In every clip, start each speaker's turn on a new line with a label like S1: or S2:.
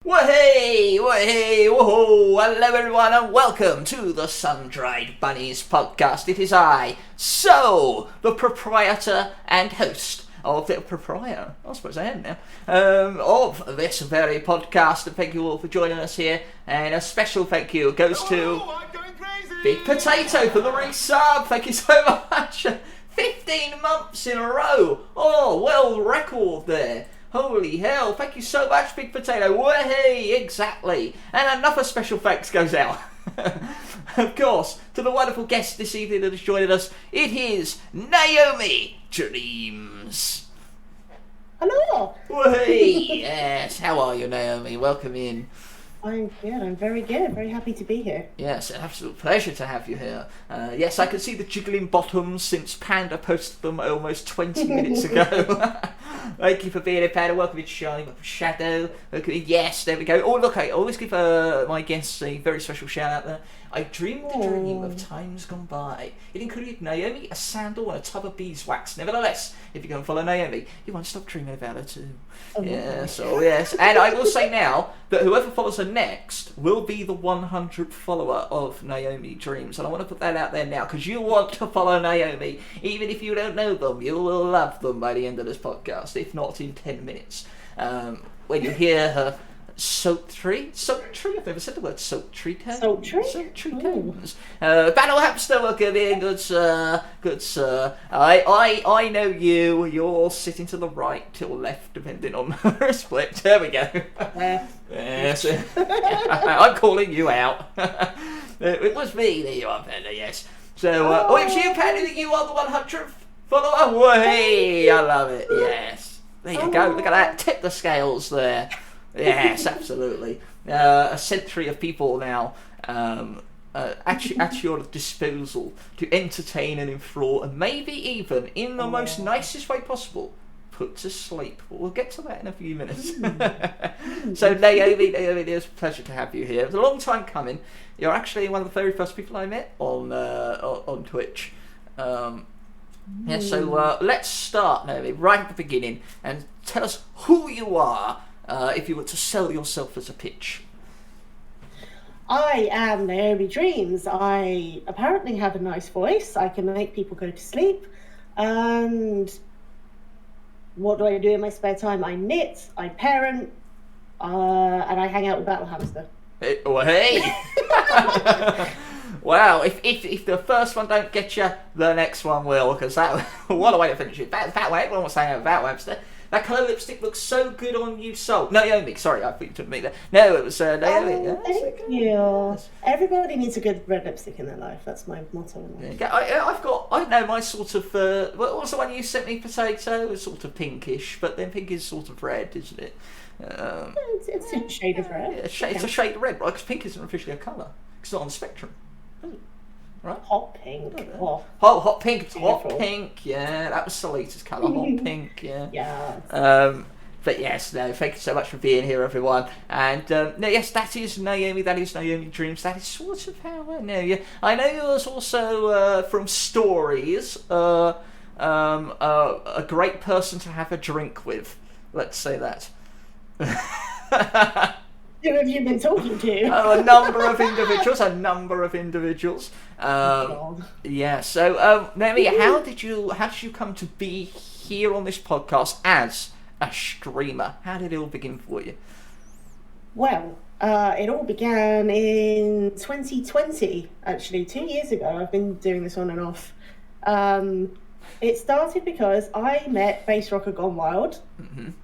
S1: Wahey, whoa, hello everyone and welcome to the Sun-Dried Bunnies Podcast. It is I, the proprietor and host of the proprietor, I suppose I am now, of this very podcast, and thank you all for joining us here, and a special thank you goes to Big Potato for the resub. Thank you so much. 15 months in a row. Oh, world record there. Holy hell, thank you so much, Big Potato. Wahey, exactly. And another special thanks goes out, of course, to the wonderful guest this evening that has joined us. It is Naomidreams.
S2: Hello.
S1: Wahey, yes. How are you, Naomi? Welcome in.
S2: I'm good, I'm very good, very happy to be here.
S1: Yes, an absolute pleasure to have you here. Yes, I can see the jiggling bottoms since Panda posted them almost 20 minutes ago. Thank you for being here, Panda. Welcome in, Charlie. Welcome, Shadow. Welcome in. Yes, there we go. Oh, look, I always give my guests a very special shout out there. I dreamed a dream of times gone by. It included Naomi, a sandal, and a tub of beeswax. Nevertheless, if you go and follow Naomi, you won't stop dreaming about her too. Yes, oh yes. And I will say now that whoever follows her next will be the 100th follower of Naomidreams. And I want to put that out there now, because you want to follow Naomi. Even if you don't know them, you will love them by the end of this podcast, if not in 10 minutes. When you hear her sultry, I've never said the word sultry tones. Sultry tones. Battle Hamster, welcome in, good sir. I know you, you're sitting to the right or left, depending on her split. There we go. Yes. I'm calling you out. It was me, there you are, Panda, yes. So, it's you, Panda, that you are the 100th follower. Hey, I love it, yes. There you go, look at that, tip the scales there. Yes, absolutely. A century of people now at your disposal to entertain and enthrall, and maybe even, in the most nicest way possible, put to sleep. We'll get to that in a few minutes. So, Naomi, it was a pleasure to have you here. It was a long time coming. You're actually one of the very first people I met on Twitch. Yeah, so let's start, Naomi, right at the beginning, and tell us who you are. If you were to sell yourself as a pitch.
S2: I am Naomidreams. I apparently have a nice voice. I can make people go to sleep. And what do I do in my spare time? I knit, I parent, and I hang out with Battle Hamster.
S1: Hey! Wow, if the first one don't get you, the next one will, because that, what a way to finish it. That way, everyone was saying about Battle Hamster. That colour lipstick looks so good on you, Soul. Naomi, sorry, I thought you took me there. No, it was Naomi.
S2: Thank you. Everybody needs a good red lipstick in their life. That's my motto in life.
S1: I know my sort of, what was the one you sent me, Potato? It's sort of pinkish, but then pink is sort of red, isn't it?
S2: It's a shade of red.
S1: Yeah, it's a shade of red, right? Because pink isn't officially a colour. It's not on the spectrum. Right?
S2: Hot pink.
S1: Hot pink. Hot pink. Yeah, that was Salita's colour. Hot pink. Yeah.
S2: Yeah.
S1: But yes, no. Thank you so much for being here, everyone. And no, yes, that is Naomi. That is Naomidreams. That is sort of how I know you. I know you was also from stories. A great person to have a drink with. Let's say that.
S2: Who have you been talking to?
S1: A number of individuals. Yeah. So, Naomi, how did you come to be here on this podcast as a streamer? How did it all begin for you?
S2: Well, it all began in 2020. Actually, 2 years ago. I've been doing this on and off. It started because I met Bass Rocker Gone Wild,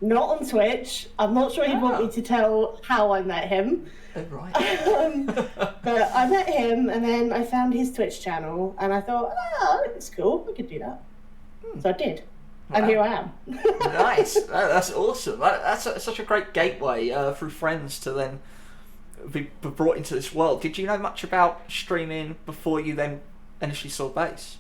S2: not on Twitch. I'm not sure he'd want me to tell how I met him.
S1: Oh, right.
S2: But I met him, and then I found his Twitch channel, and I thought, it's cool, I could do that. So I did, and here I am.
S1: Nice, that's awesome. That's such a great gateway through friends to then be brought into this world. Did you know much about streaming before you then initially saw Bass?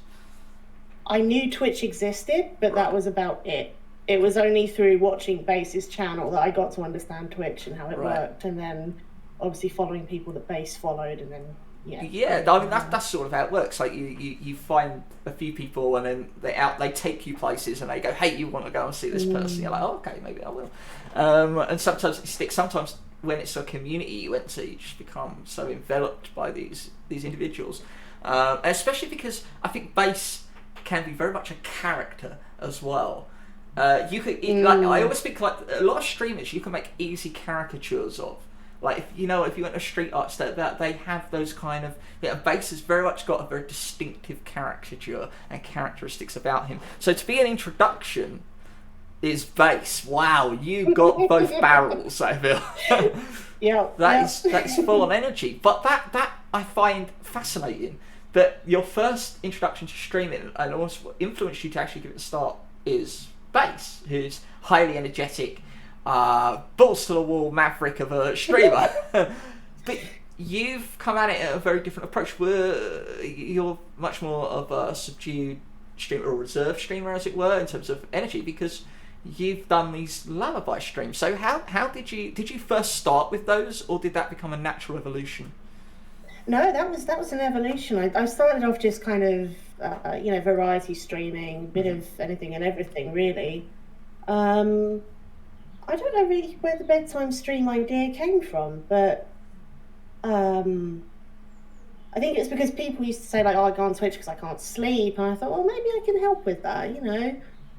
S2: I knew Twitch existed, but that was about it. It was only through watching Bass's channel that I got to understand Twitch and how it worked, and then obviously following people that Bass followed, and then
S1: Yeah, I mean that's sort of how it works. Like you find a few people and then they take you places and they go, hey, you want to go and see this person? You're like, oh, okay, maybe I will. And sometimes it sticks. Sometimes when it's a community you enter, you just become so enveloped by these individuals, especially because I think bass can be very much a character as well. You could like, I always think like a lot of streamers you can make easy caricatures of. Like if you went to a street art store, that they have those kind of bass has very much got a very distinctive caricature and characteristics about him. So to be an introduction is bass. Wow, you got both barrels, I feel.
S2: Yeah,
S1: that is full of energy. But that I find fascinating. That your first introduction to streaming and also influenced you to actually give it a start is bass, who's highly energetic, balls to the wall maverick of a streamer. But you've come at it at a very different approach. You're much more of a subdued streamer or reserved streamer, as it were, in terms of energy, because you've done these lullaby streams. So how did you first start with those, or did that become a natural evolution?
S2: No, that was an evolution. I started off just kind of variety streaming, bit of anything and everything really. I don't know really where the bedtime stream idea came from, but I think it's because people used to say like, "Oh, I go on Twitch because I can't sleep," and I thought, well, maybe I can help with that,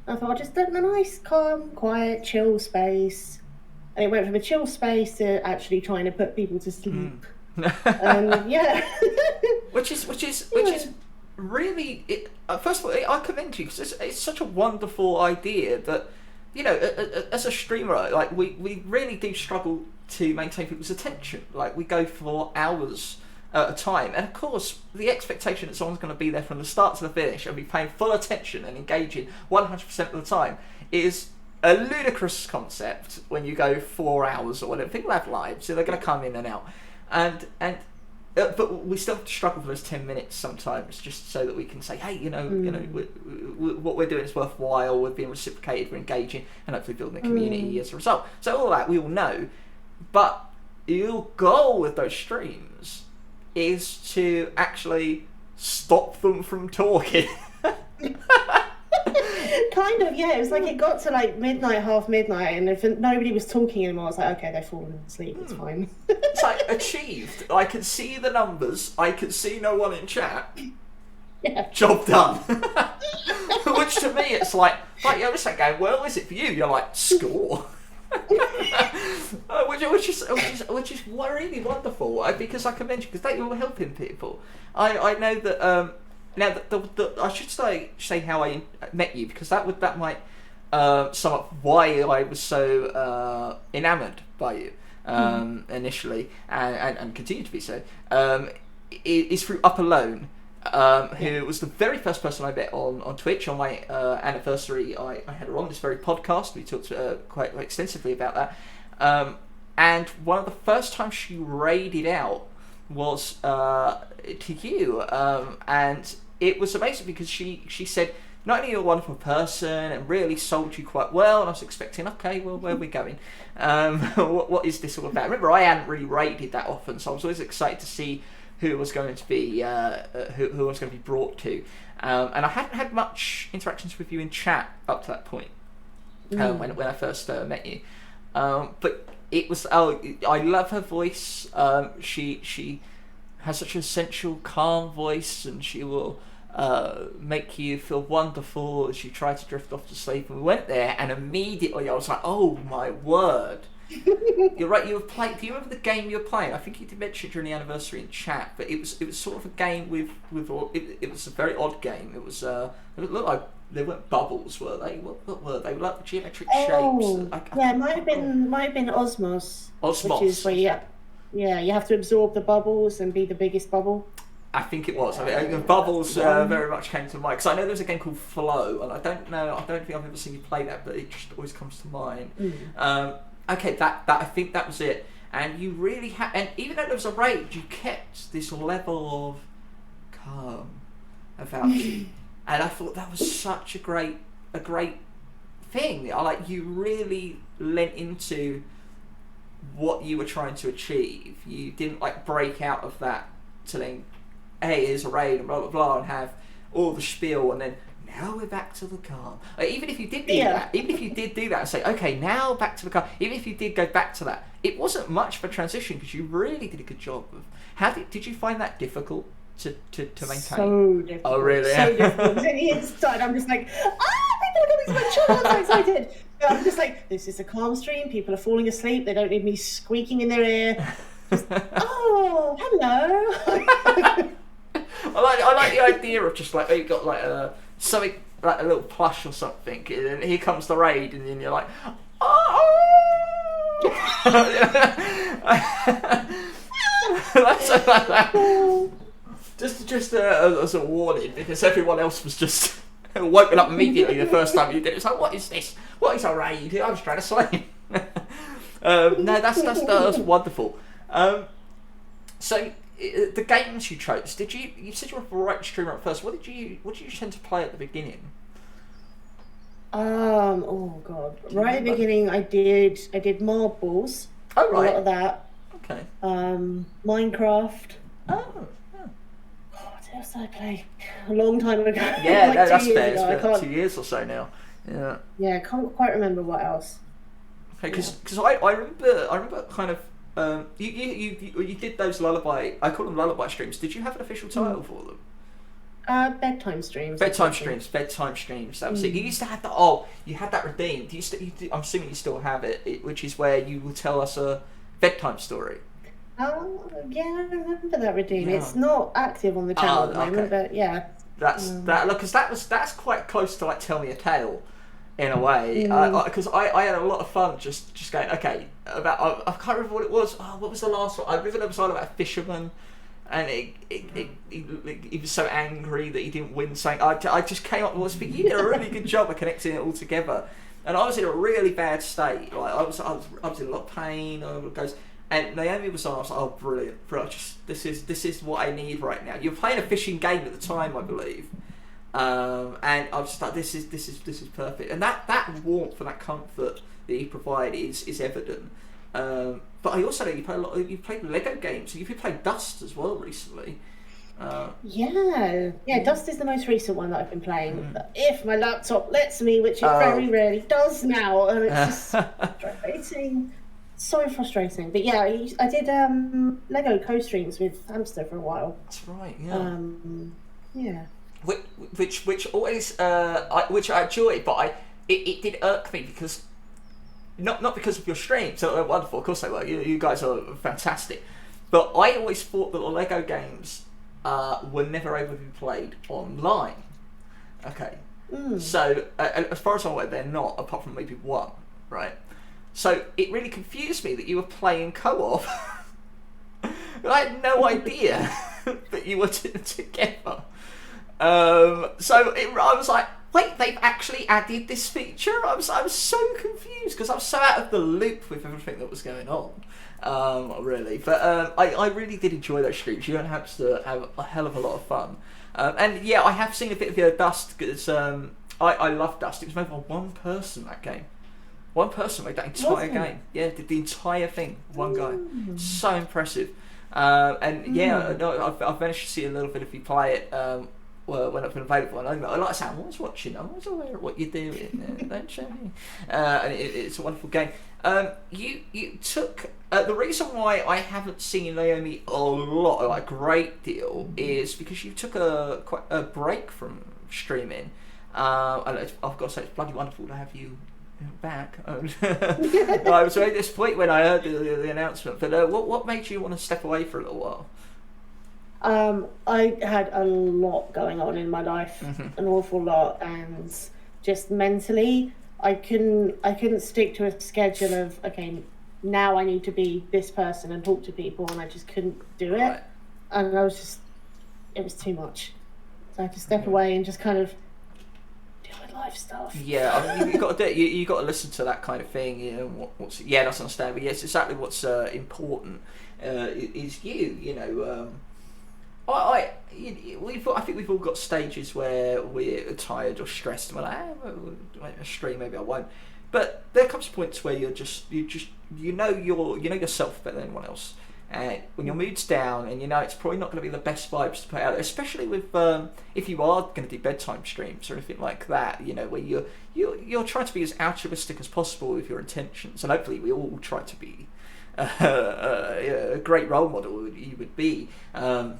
S2: I thought I'll just do a nice, calm, quiet, chill space, and it went from a chill space to actually trying to put people to sleep. Yeah.
S1: which is really first of all, I commend you because it's such a wonderful idea that as a streamer, like we really do struggle to maintain people's attention. Like we go for hours at a time, and of course the expectation that someone's going to be there from the start to the finish and be paying full attention and engaging 100% of the time is a ludicrous concept when you go 4 hours or whatever. People have lives, so they're going to come in and out, but we still have to struggle for those 10 minutes sometimes, just so that we can say, hey, what we're doing is worthwhile, we're being reciprocated, we're engaging, and hopefully building a community as a result. So all that we all know, but your goal with those streams is to actually stop them from talking.
S2: Kind of, yeah. It was like it got to like midnight, half midnight, and if nobody was talking anymore, I was like, okay, they're falling asleep, it's fine.
S1: It's like achieved. I can see the numbers, I can see no one in chat.
S2: Yeah.
S1: Job done. Which to me it's like you're just like going, well, is it for you? You're like, score. which is really wonderful, because I can mention, because they were helping people. I know that now I should say how I met you, because that might sum up why I was so enamoured by you initially, and continue to be so. Is through Up Alone, who was the very first person I met on Twitch. On my anniversary, I had her on this very podcast. We talked quite extensively about that. And one of the first times she raided out was to you. And it was amazing because she said, not only you're a wonderful person and really sold you quite well, and I was expecting, okay, well, where are we going? What is this all about? Remember, I hadn't really raided that often, so I was always excited to see who was going to be who was going to be brought to, and I hadn't had much interactions with you in chat up to that point when I first met you, but it was I love her voice. She has such an essential, calm voice, and she will make you feel wonderful as you try to drift off to sleep. And we went there, and immediately I was like, oh my word. You're right. You were playing. Do you remember the game you were playing? I think you did mention during the anniversary in chat, but it was sort of a game with it was a very odd game. It was it looked like they weren't bubbles, were they? What were they? Like geometric shapes.
S2: It might have been Osmos.
S1: Osmos,
S2: which is where you have to absorb the bubbles and be the biggest bubble.
S1: I think it was. I mean, bubbles very much came to mind, because I know there's a game called Flow, and I don't think I've ever seen you play that, but it just always comes to mind. Okay, that I think that was it. And you really had, and even though there was a rage, you kept this level of calm about you. And I thought that was such a great thing. You really lent into what you were trying to achieve. You didn't break out of that to then, hey, here's a raid and blah blah blah, and have all the spiel and then now we're back to the calm. Even if you did do that, and say, okay, now back to the calm. Even if you did go back to that, it wasn't much of a transition because you really did a good job of. Did you find that difficult to maintain?
S2: So difficult.
S1: Oh, really?
S2: So difficult. And inside, I'm just like, people are coming to my show. I'm so excited. But I'm just like, this is a calm stream. People are falling asleep. They don't need me squeaking in their ear. Just, oh, hello.
S1: I like the idea of just like, you've got like something like a little plush or something, and then here comes the raid, and then you're like, oh. Just as a warning, because everyone else was just woken up immediately the first time you did it. It's like, what is this? What is a raid? I was trying to sleep. No, that's wonderful. So the games you chose, you said you were a right streamer at first. What did you tend to play at the beginning?
S2: Oh god. Right at the beginning I did marbles.
S1: Oh right.
S2: A lot of that.
S1: Okay.
S2: Minecraft.
S1: Oh. Yeah.
S2: What else did I play? A long time ago.
S1: Yeah,
S2: like
S1: no, that's
S2: 2 years
S1: fair.
S2: ago.
S1: It's been 2 years or so now. Yeah.
S2: Yeah, I can't quite remember what else.
S1: Okay, because I remember kind of you did those lullaby, I call them lullaby streams. Did you have an official title for them?
S2: Bedtime streams.
S1: Bedtime streams. That was it. You used to have you had that redeemed. I'm assuming you still have it, which is where you will tell us a bedtime story.
S2: Oh yeah, I remember that redeem. Yeah. It's not active on the channel at the moment, but yeah.
S1: Because that's quite close to like Tell Me a Tale, in a way. Because I had a lot of fun just going, okay, I can't remember what it was. Oh, what was the last one? I remember there was one about a fisherman, and he was so angry that he didn't win something. I just came up with you did a really good job of connecting it all together. And I was in a really bad state. Like I was in a lot of pain. And Naomi was on. I was like, oh, brilliant! This is what I need right now. You're playing a fishing game at the time, I believe. And I was just like, this is perfect. And that warmth and that comfort that you provide is evident. But I also know you played Lego games. You've played Dust as well recently.
S2: Yeah. Dust is the most recent one that I've been playing. If my laptop lets me, which it very rarely does now, and it's just frustrating. So frustrating. But yeah, I did Lego co-streams with Hamster for a while.
S1: That's right. Yeah.
S2: Yeah.
S1: Which always which I enjoy, but it did irk me because not because of your streams. So wonderful, of course they were. You guys are fantastic, but I always thought that the Lego games were never able to be played online. Okay, so as far as I'm aware, they're not, apart from maybe one, right? So it really confused me that you were playing co-op. I had no idea that you were together. So I was like, wait, they've actually added this feature? I was so confused because I was so out of the loop with everything that was going on. Really. But I really did enjoy those streams. You and Hamster have a hell of a lot of fun. And yeah, I have seen a bit of your Dust because I love Dust. It was made by one person, that game. One person made that entire game. Yeah, did the entire thing. One guy. So impressive. And yeah, no, I've managed to see a little bit if you play it when it's been available. And I like to say, I was watching. I was aware of what you're doing. Don't show me. And it's a wonderful game. You took the reason why I haven't seen Naomi a lot, like a great deal, is because you took quite a break from streaming. And I've got to say, it's bloody wonderful to have you back. I was very disappointed when I heard the announcement. But what made you want to step away for a little while?
S2: I had a lot going on in my life, an awful lot, and just mentally, I couldn't stick to a schedule of okay, now I need to be this person and talk to people, and I just couldn't do it. Right. And it was too much. So I had to step away and just kind of deal with life stuff.
S1: Yeah, I mean, you got to do it. You got to listen to that kind of thing. You know, that's understandable. Yes, exactly what's important is you. You know. I think we've all got stages where we're tired or stressed and we're like, a stream, maybe I won't. But there comes points where you know yourself better than anyone else, And when your mood's down, and it's probably not going to be the best vibes to put out there, especially with if you are going to do bedtime streams or anything like that, where you're trying to be as altruistic as possible with your intentions, and hopefully we all try to be a great role model you would be for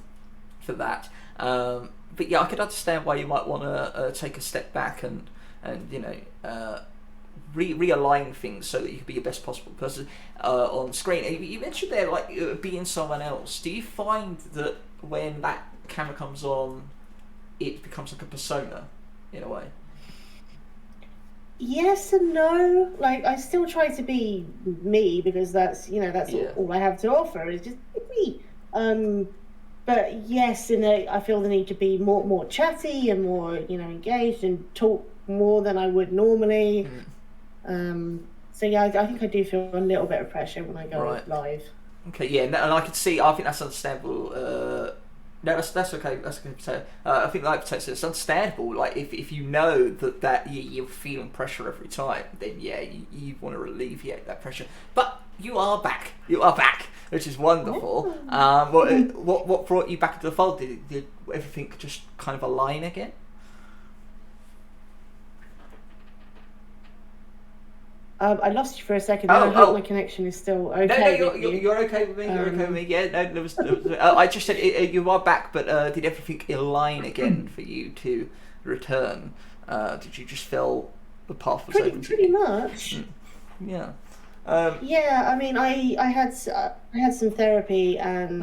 S1: that. But yeah, I could understand why you might want to take a step back and realign things so that you can be your best possible person on screen. And you mentioned there, like, being someone else. Do you find that when that camera comes on, it becomes like a persona in a way?
S2: Yes and no. Like, I still try to be me, because that's all I have to offer is just me. But yes, I feel the need to be more chatty and more engaged and talk more than I would normally. So yeah, I think I do feel a little bit of pressure when I go live.
S1: Okay, yeah, and I can see. I think that's understandable. No, that's okay. That's okay. So, I think, like Potato said, it's understandable. Like, if you know that you're feeling pressure every time, then yeah, you want to alleviate that pressure. But you are back. You are back, which is wonderful. What brought you back into the fold? Did everything just kind of align again?
S2: I lost you for a second. I hope my connection is still okay.
S1: No, you're okay with me. You're okay with me. Yeah, no, there was I just said you are back, but did everything align again for you to return? Did you just feel the path was open?
S2: Pretty much.
S1: Yeah.
S2: Yeah, I mean, I had some therapy, and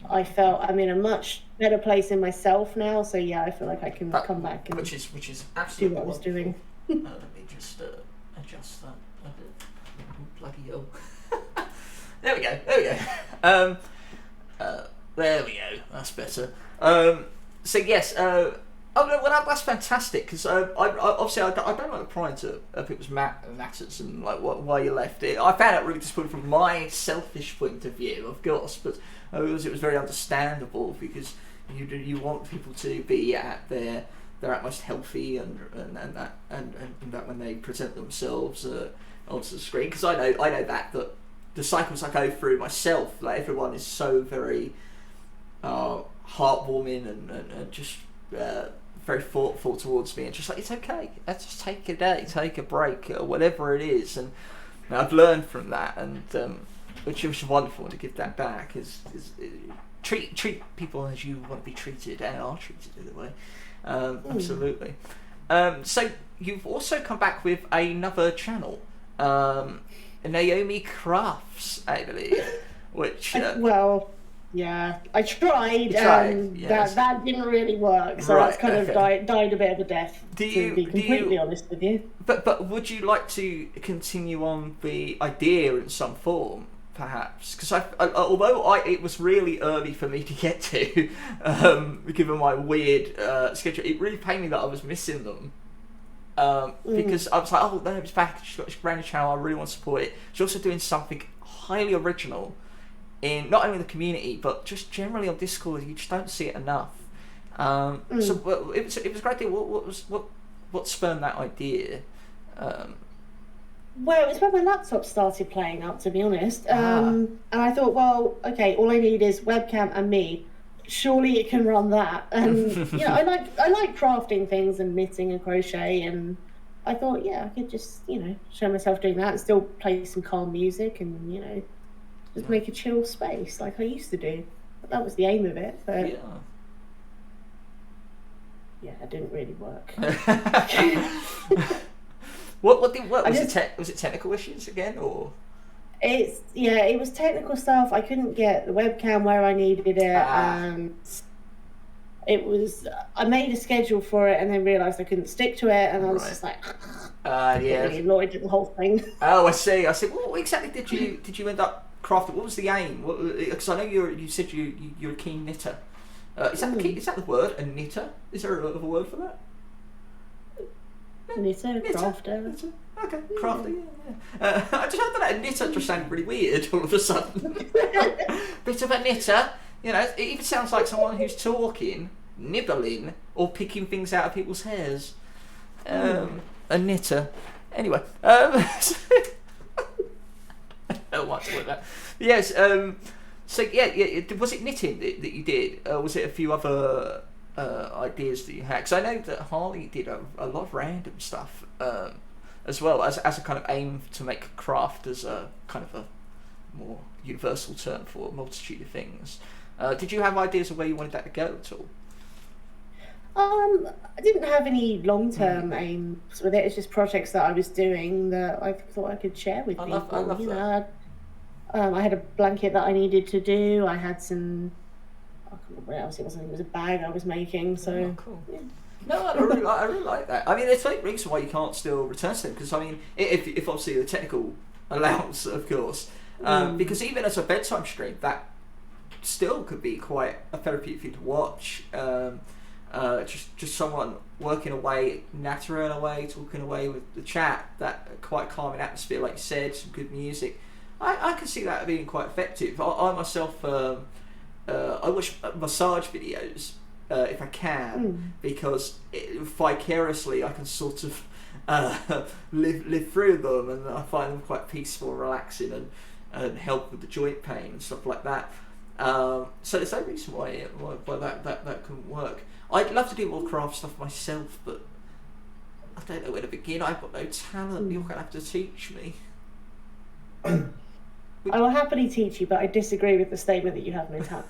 S2: I felt I'm in a much better place in myself now. So yeah, I feel like I can come back and
S1: which is absolutely
S2: do what I was doing.
S1: Let me just adjust that a bit. Bloody hell! There we go. There we go. That's better. So yes. Oh no, well that's fantastic, because I obviously I don't like prying to people's matters and like why you left it. I found it really disappointing from my selfish point of view, of course, but it was very understandable, because you want people to be at their utmost healthy and that when they present themselves onto the screen, because I know that the cycles I go through myself, like everyone is so very heartwarming and just very thoughtful towards me, and just like, it's okay, let's just take a day, take a break, or whatever it is, and I've learned from that, and which is wonderful to give that back. Is treat people as you want to be treated and are treated in a way. Absolutely. So you've also come back with another channel, Naomi Crafts, I believe, which
S2: yeah, I tried, and yes. that didn't really work, so it's kind of died a bit of a death, to be completely honest with you.
S1: But would you like to continue on the idea in some form, perhaps? Because although it was really early for me to get to, given my weird schedule, it really pained me that I was missing them. Because I was like, oh, no, it's back, she's got this brand new channel, I really want to support it. She's also doing something highly original in not only the community, but just generally on Discord. You just don't see it enough. So it was a great deal. What spurred that idea?
S2: Well, it's when my laptop started playing up, to be honest. And I thought, well, okay, all I need is webcam and me. Surely it can run that. And I like crafting things and knitting and crochet, and I thought, yeah, I could just show myself doing that and still play some calm music and just make a chill space like I used to do. But that was the aim of it. But yeah, it didn't really work.
S1: What was it technical issues again, or?
S2: It was technical stuff. I couldn't get the webcam where I needed it, and it was. I made a schedule for it and then realised I couldn't stick to it, and I was just like, really annoyed at the whole thing.
S1: Oh, I see. What exactly did you end up crafting? What was the aim? Because I know you said you're a keen knitter. Is that the word? A knitter? Is there a word for that?
S2: Knitter, crafter.
S1: Okay, crafting. Yeah. I just heard that a knitter just sounded really weird all of a sudden. Bit of a knitter, it even sounds like someone who's talking, nibbling, or picking things out of people's hairs. A knitter. Anyway, I don't want to with that. Yes. So yeah. Was it knitting that you did? Was it a few other ideas that you had? Because I know that Harley did a lot of random stuff as well as a kind of aim to make craft as a kind of a more universal term for a multitude of things. Did you have ideas of where you wanted that to go at all?
S2: I didn't have any long-term aims with it. It's just projects that I was doing that I thought I could share with people.
S1: I love that.
S2: I had a blanket that I needed to do. I had some, I can't remember what else it was. I think it was a bag I was making. So
S1: cool.
S2: Yeah.
S1: No, I really like that. I mean, there's no reason why you can't still return to them, because I mean, if obviously the technical allows, of course, because even as a bedtime stream, that still could be quite a therapeutic thing to watch. Just someone working away, nattering away, talking away with the chat, that quite calming atmosphere, like you said, some good music. I can see that being quite effective. I myself, I watch massage videos if I can, because vicariously I can sort of live through them, and I find them quite peaceful, relaxing, and help with the joint pain and stuff like that. So there's no reason why that couldn't work. I'd love to do more craft stuff myself, but I don't know where to begin. I've got no talent. You're going to have to teach me.
S2: I will happily teach you, but I disagree with the statement that you have no talent.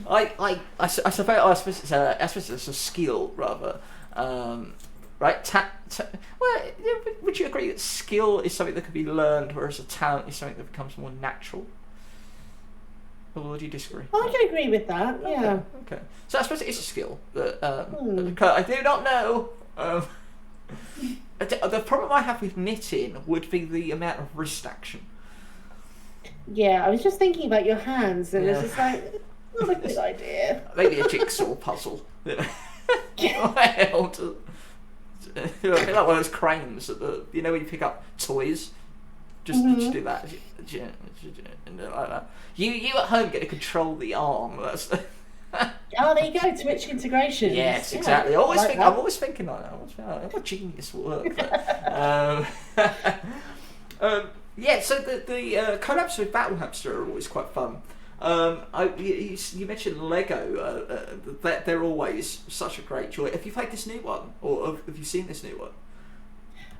S1: I suppose it's a skill, rather. Right? Well, would you agree that skill is something that can be learned, whereas a talent is something that becomes more natural? Or would you disagree?
S2: I can agree with that, yeah.
S1: Okay. So I suppose it is a skill that I do not know. The problem I have with knitting would be the amount of wrist action.
S2: Yeah, I was just thinking about your hands, and it's just like, not a good idea.
S1: Maybe a jigsaw puzzle. I feel like one of those cranes that you know when you pick up toys. Just do that, like that. You at home get to control the arm. That's
S2: Oh, there you go, Twitch integration.
S1: Yes, exactly. I'm always thinking like that. I'm a genius work. Yeah, so the collabs with Battle Hamster are always quite fun. You mentioned Lego. They're always such a great joy. Have you played this new one, or have you seen this new one?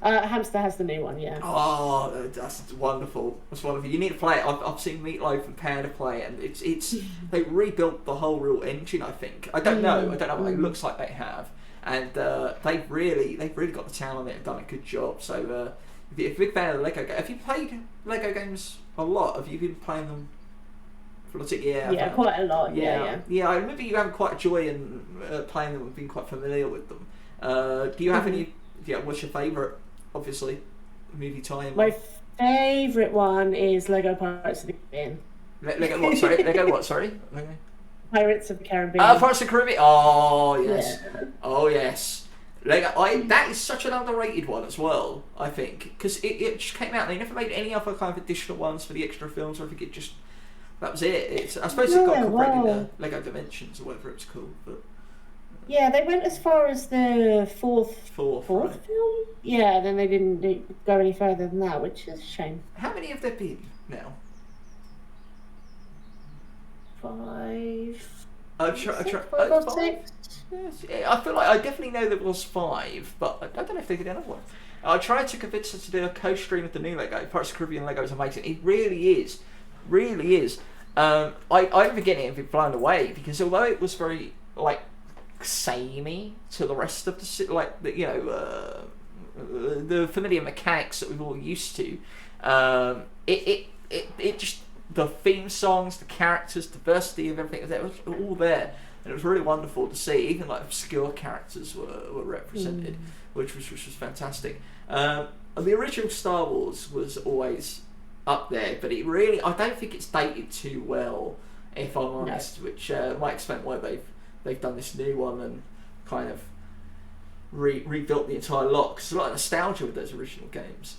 S2: Hamster has the new one, yeah.
S1: Oh, that's wonderful. That's wonderful. You need to play it. I've seen Meatloaf and Panda play it, and it's they rebuilt the whole real engine. I think. I don't know, but it looks like they have, and they've really got the talent on it and done a good job. So if you're a big fan of Lego, have you played Lego games a lot? Have you been playing them?
S2: Yeah, quite a lot. Yeah.
S1: I remember you having quite a joy in playing them and being quite familiar with them. Do you have any? Yeah, what's your favourite? Obviously, movie time.
S2: My favourite one is Lego Pirates of the Caribbean.
S1: Lego what? Sorry. Lego what? Sorry.
S2: Pirates of the Caribbean.
S1: Pirates of the Caribbean. Oh yes.
S2: Yeah.
S1: Oh yes. Lego. That is such an underrated one as well. I think because it just came out. They never made any other kind of additional ones for the extra films. Or I think it just that was it. I suppose it got incorporated in the Lego Dimensions or whatever it's called, but.
S2: Yeah, they went as far as the fourth
S1: right.
S2: film. Yeah, then they didn't go any further than that, which is a shame.
S1: How many have there been now?
S2: 5.
S1: Five or 6. Yes, I feel like I definitely know there was 5, but I don't know if they did another one. I tried to convince her to do a co-stream with the new Lego. Pirates of the Caribbean Lego is amazing. It really is. Really is. I at the beginning have been blown away because although it was very samey to the rest of the familiar mechanics that we've all used to, it just the theme songs, the characters, diversity of everything, that was all there, and it was really wonderful to see. Even like obscure characters were represented, which was fantastic. The original Star Wars was always up there, but I don't think it's dated too well, if I'm honest, which might explain why they've done this new one and kind of rebuilt the entire lot, because there's a lot of nostalgia with those original games.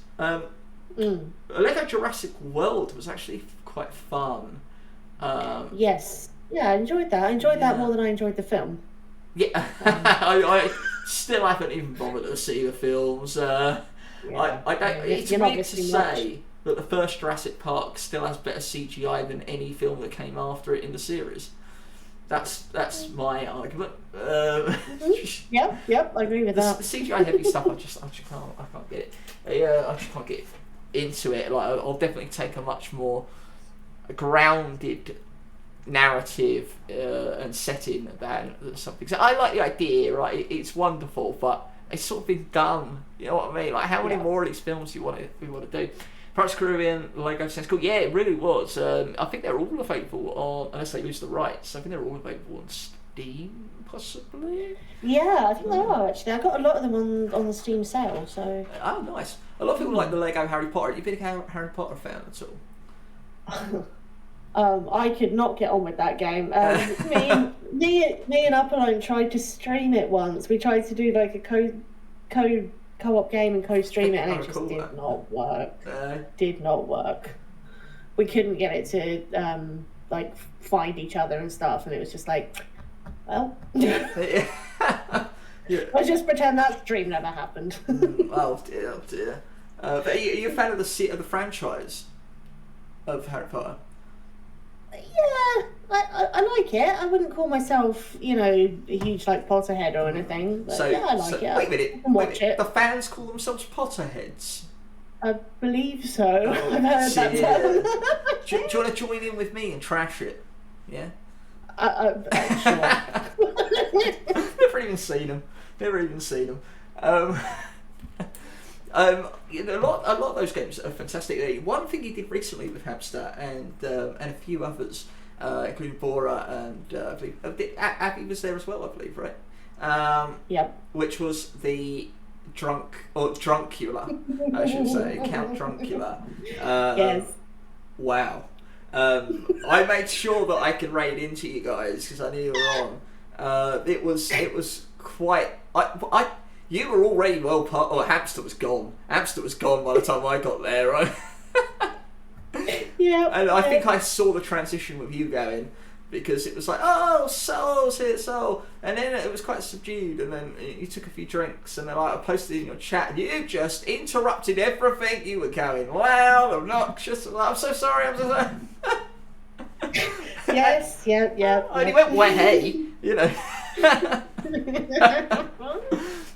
S1: Lego Jurassic World was actually quite fun.
S2: Yes. Yeah, I enjoyed that. I enjoyed that more than I enjoyed the film.
S1: Yeah. I still haven't even bothered to see the films. I don't. It's weird to say. that the first Jurassic Park still has better CGI than any film that came after it in the series. That's my argument.
S2: Yep, I agree with that.
S1: The CGI heavy stuff, I can't get it. I just can't get into it. Like, I'll definitely take a much more grounded narrative and setting than something. So I like the idea, right? It's wonderful, but it's sort of been done. You know what I mean? Like, how many more of these films we want to do? Pirates of the Caribbean, Lego Sense Cool. Yeah, it really was. I think they're all available on, unless they lose the rights. I think they're all available on Steam, possibly.
S2: Yeah, I think they are actually. I got a lot of them on the Steam sale. So.
S1: Oh, nice. A lot of people like the Lego Harry Potter. Are you a big Harry Potter fan at all?
S2: I could not get on with that game. Me and Upalone tried to stream it once. We tried to do like a co-op game and co-stream it, and it just did not work. Did not work. We couldn't get it to like find each other and stuff, and it was just like, well,
S1: Yeah.
S2: let's just pretend that dream never happened.
S1: Oh dear. But are you a fan of the franchise of Harry Potter?
S2: Yeah, I like it. I wouldn't call myself, a huge like Potterhead or anything. But yeah, I like it.
S1: Wait a minute.
S2: I can watch it.
S1: The fans call themselves Potterheads.
S2: I believe so. I've heard that term.
S1: Do you want to join in with me and trash it? Yeah.
S2: Sure.
S1: Never even seen them. A lot of those games are fantastic. One thing he did recently with Hamster and a few others, including Bora and I believe Abby was there as well. I believe, right?
S2: Yep.
S1: Which was the Druncula, I should say, Count Druncula.
S2: Yes.
S1: Wow. I made sure that I could raid into you guys because I knew you were on. It was quite. You were already well part. Oh, Hamster was gone. Hamster was gone by the time I got there, right?
S2: Yeah.
S1: And I think I saw the transition with you going, because it was like, oh, Soul's here, Soul. And then it was quite subdued, and then you took a few drinks, and then I posted in your chat, and you just interrupted everything. You were going loud, obnoxious. I'm so sorry,
S2: Yes, yeah.
S1: I only went, well, hey,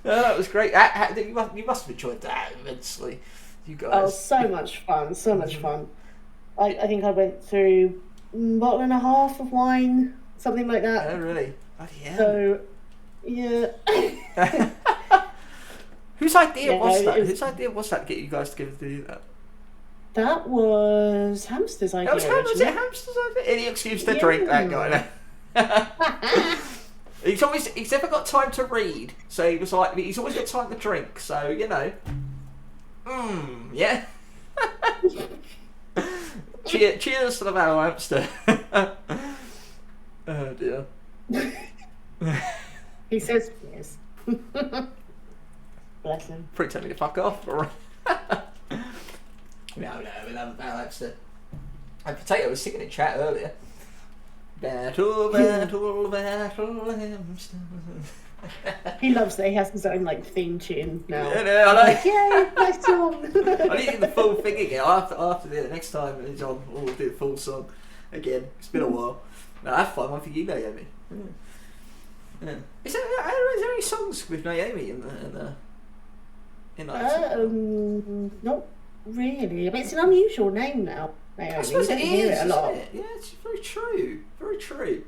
S1: that was great. You must have enjoyed that immensely, you guys.
S2: Oh, so much fun. I think I went through a bottle and a half of wine, something like that.
S1: Oh, really? Oh, yeah.
S2: So, yeah.
S1: Whose idea was that? Whose idea was that to get you guys together to do that?
S2: That was Hamster's idea.
S1: Was it Hamster's idea? Any excuse to drink, that guy. He's never got time to read, so he was like, he's always got time to drink, so, yeah. Cheers to the Battle Hamster. Oh, dear.
S2: He says cheers. Bless him.
S1: Pretty telling me to fuck off. No, we love the Battle Hamster. And Potato was singing in chat earlier. Battle Hamster.
S2: He loves that he has his own theme tune now.
S1: Yeah, I know.
S2: Yay, nice song.
S1: I need to do the full thing again. After the next time it's on, we'll do the full song again. It's been a while. No, that's fun. One for you, Naomi. Yeah. Is there any songs with Naomi in that?
S2: Not really. I mean, it's an unusual name now. Naomi.
S1: I suppose it
S2: hear
S1: is.
S2: it a lot.
S1: Yeah, it's very true. Very true.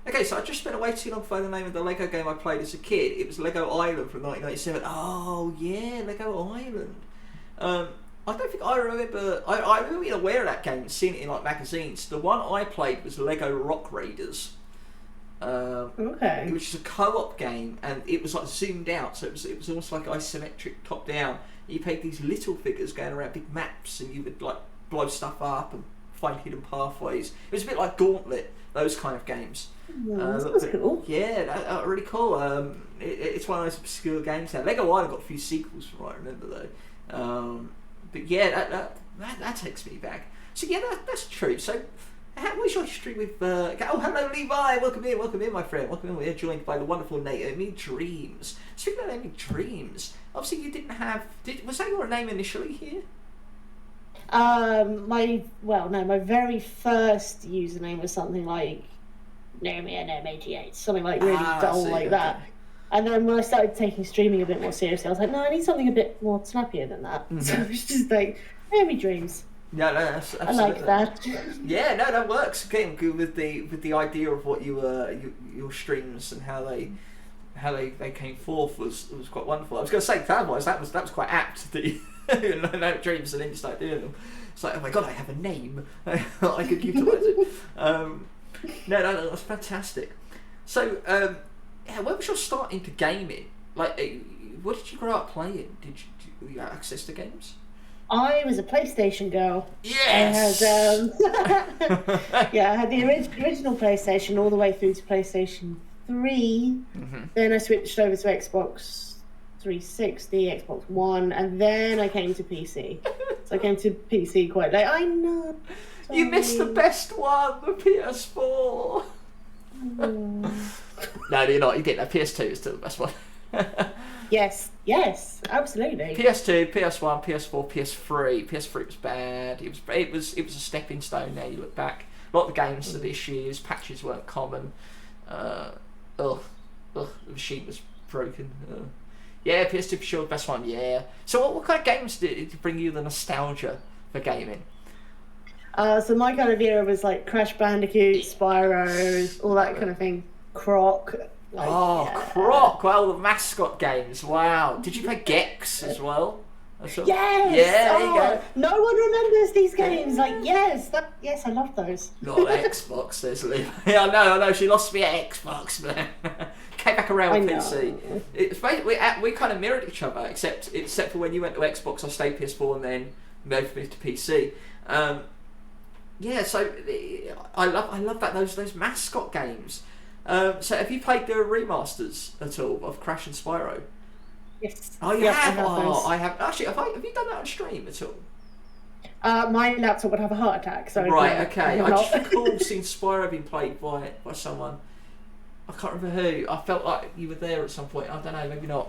S1: Okay, so I just spent way too long to find the name of the Lego game I played as a kid. It was Lego Island from 1997. Oh yeah, Lego Island. I don't think I remember. I remember being aware of that game and seeing it in magazines. The one I played was Lego Rock Raiders.
S2: Okay.
S1: Which is a co-op game, and it was zoomed out, so it was almost like isometric, top down. You played these little figures going around big maps, and you would blow stuff up and find hidden pathways. It was a bit like Gauntlet, those kind of games.
S2: That's cool.
S1: Yeah, really cool. It's one of those obscure games now. Lego Island got a few sequels from what I remember though. But yeah, that takes me back. So yeah, that's true. So what's your history with... oh, hello Levi, welcome in my friend. Welcome in, we're joined by the wonderful Naomidreams. Speaking of Naomidreams, obviously you didn't have... was that your name initially here?
S2: My very first username was something like Naomidreams, something like really dull like that. And then when I started taking streaming a bit more seriously, I was like, no, I need something a bit more snappier than that. Mm-hmm. So it's just like Naomidreams.
S1: Yeah, no, that's
S2: I like that.
S1: Yeah, no, that works. Again, with the idea of what your streams and how they came forth was quite wonderful. I was going to say that was quite apt that you Naomidreams, and then you start doing them. It's like, oh my god, I have a name. I could utilise it. No, that's fantastic. So, when was your start into gaming? Like, what did you grow up playing? Did you have access to games?
S2: I was a PlayStation girl.
S1: Yes!
S2: I had the original PlayStation all the way through to PlayStation 3. Mm-hmm. Then I switched over to Xbox 360, Xbox One, and then I came to PC. So I came to PC quite late. I know. Sorry.
S1: You missed the best one, the PS4. No, you're not. You didn't. PS2 is still the best one.
S2: Yes, absolutely.
S1: PS2, PS1, PS4, PS3. PS3 was bad. It was a stepping stone. Now you look back. A lot of the games had issues. Patches weren't common. The machine was broken. Yeah, PS2 for sure, the best one. Yeah. So what kind of games did bring you the nostalgia for gaming?
S2: So my kind of era was like Crash Bandicoot, Spyro, all that kind of thing. Croc.
S1: Croc! Well, the mascot games. Wow. Did you play Gex as well?
S2: Yes.
S1: Yeah, there you go.
S2: No one remembers these games. Like, yes, I love those.
S1: Not Xbox, says Liv. Yeah, I know. She lost me at Xbox, man. Came back around with PC. It's we kind of mirrored each other, except for when you went to Xbox, I stayed PS4 and then moved to PC. So I love that those mascot games. So have you played the remasters at all of Crash and Spyro?
S2: Yes.
S1: Oh, you have? I have. Actually, have you done that on stream at all?
S2: My laptop would have a heart attack, so...
S1: Right, okay. I just recall seeing Spyro being played by someone. I can't remember who. I felt like you were there at some point. I don't know, maybe not.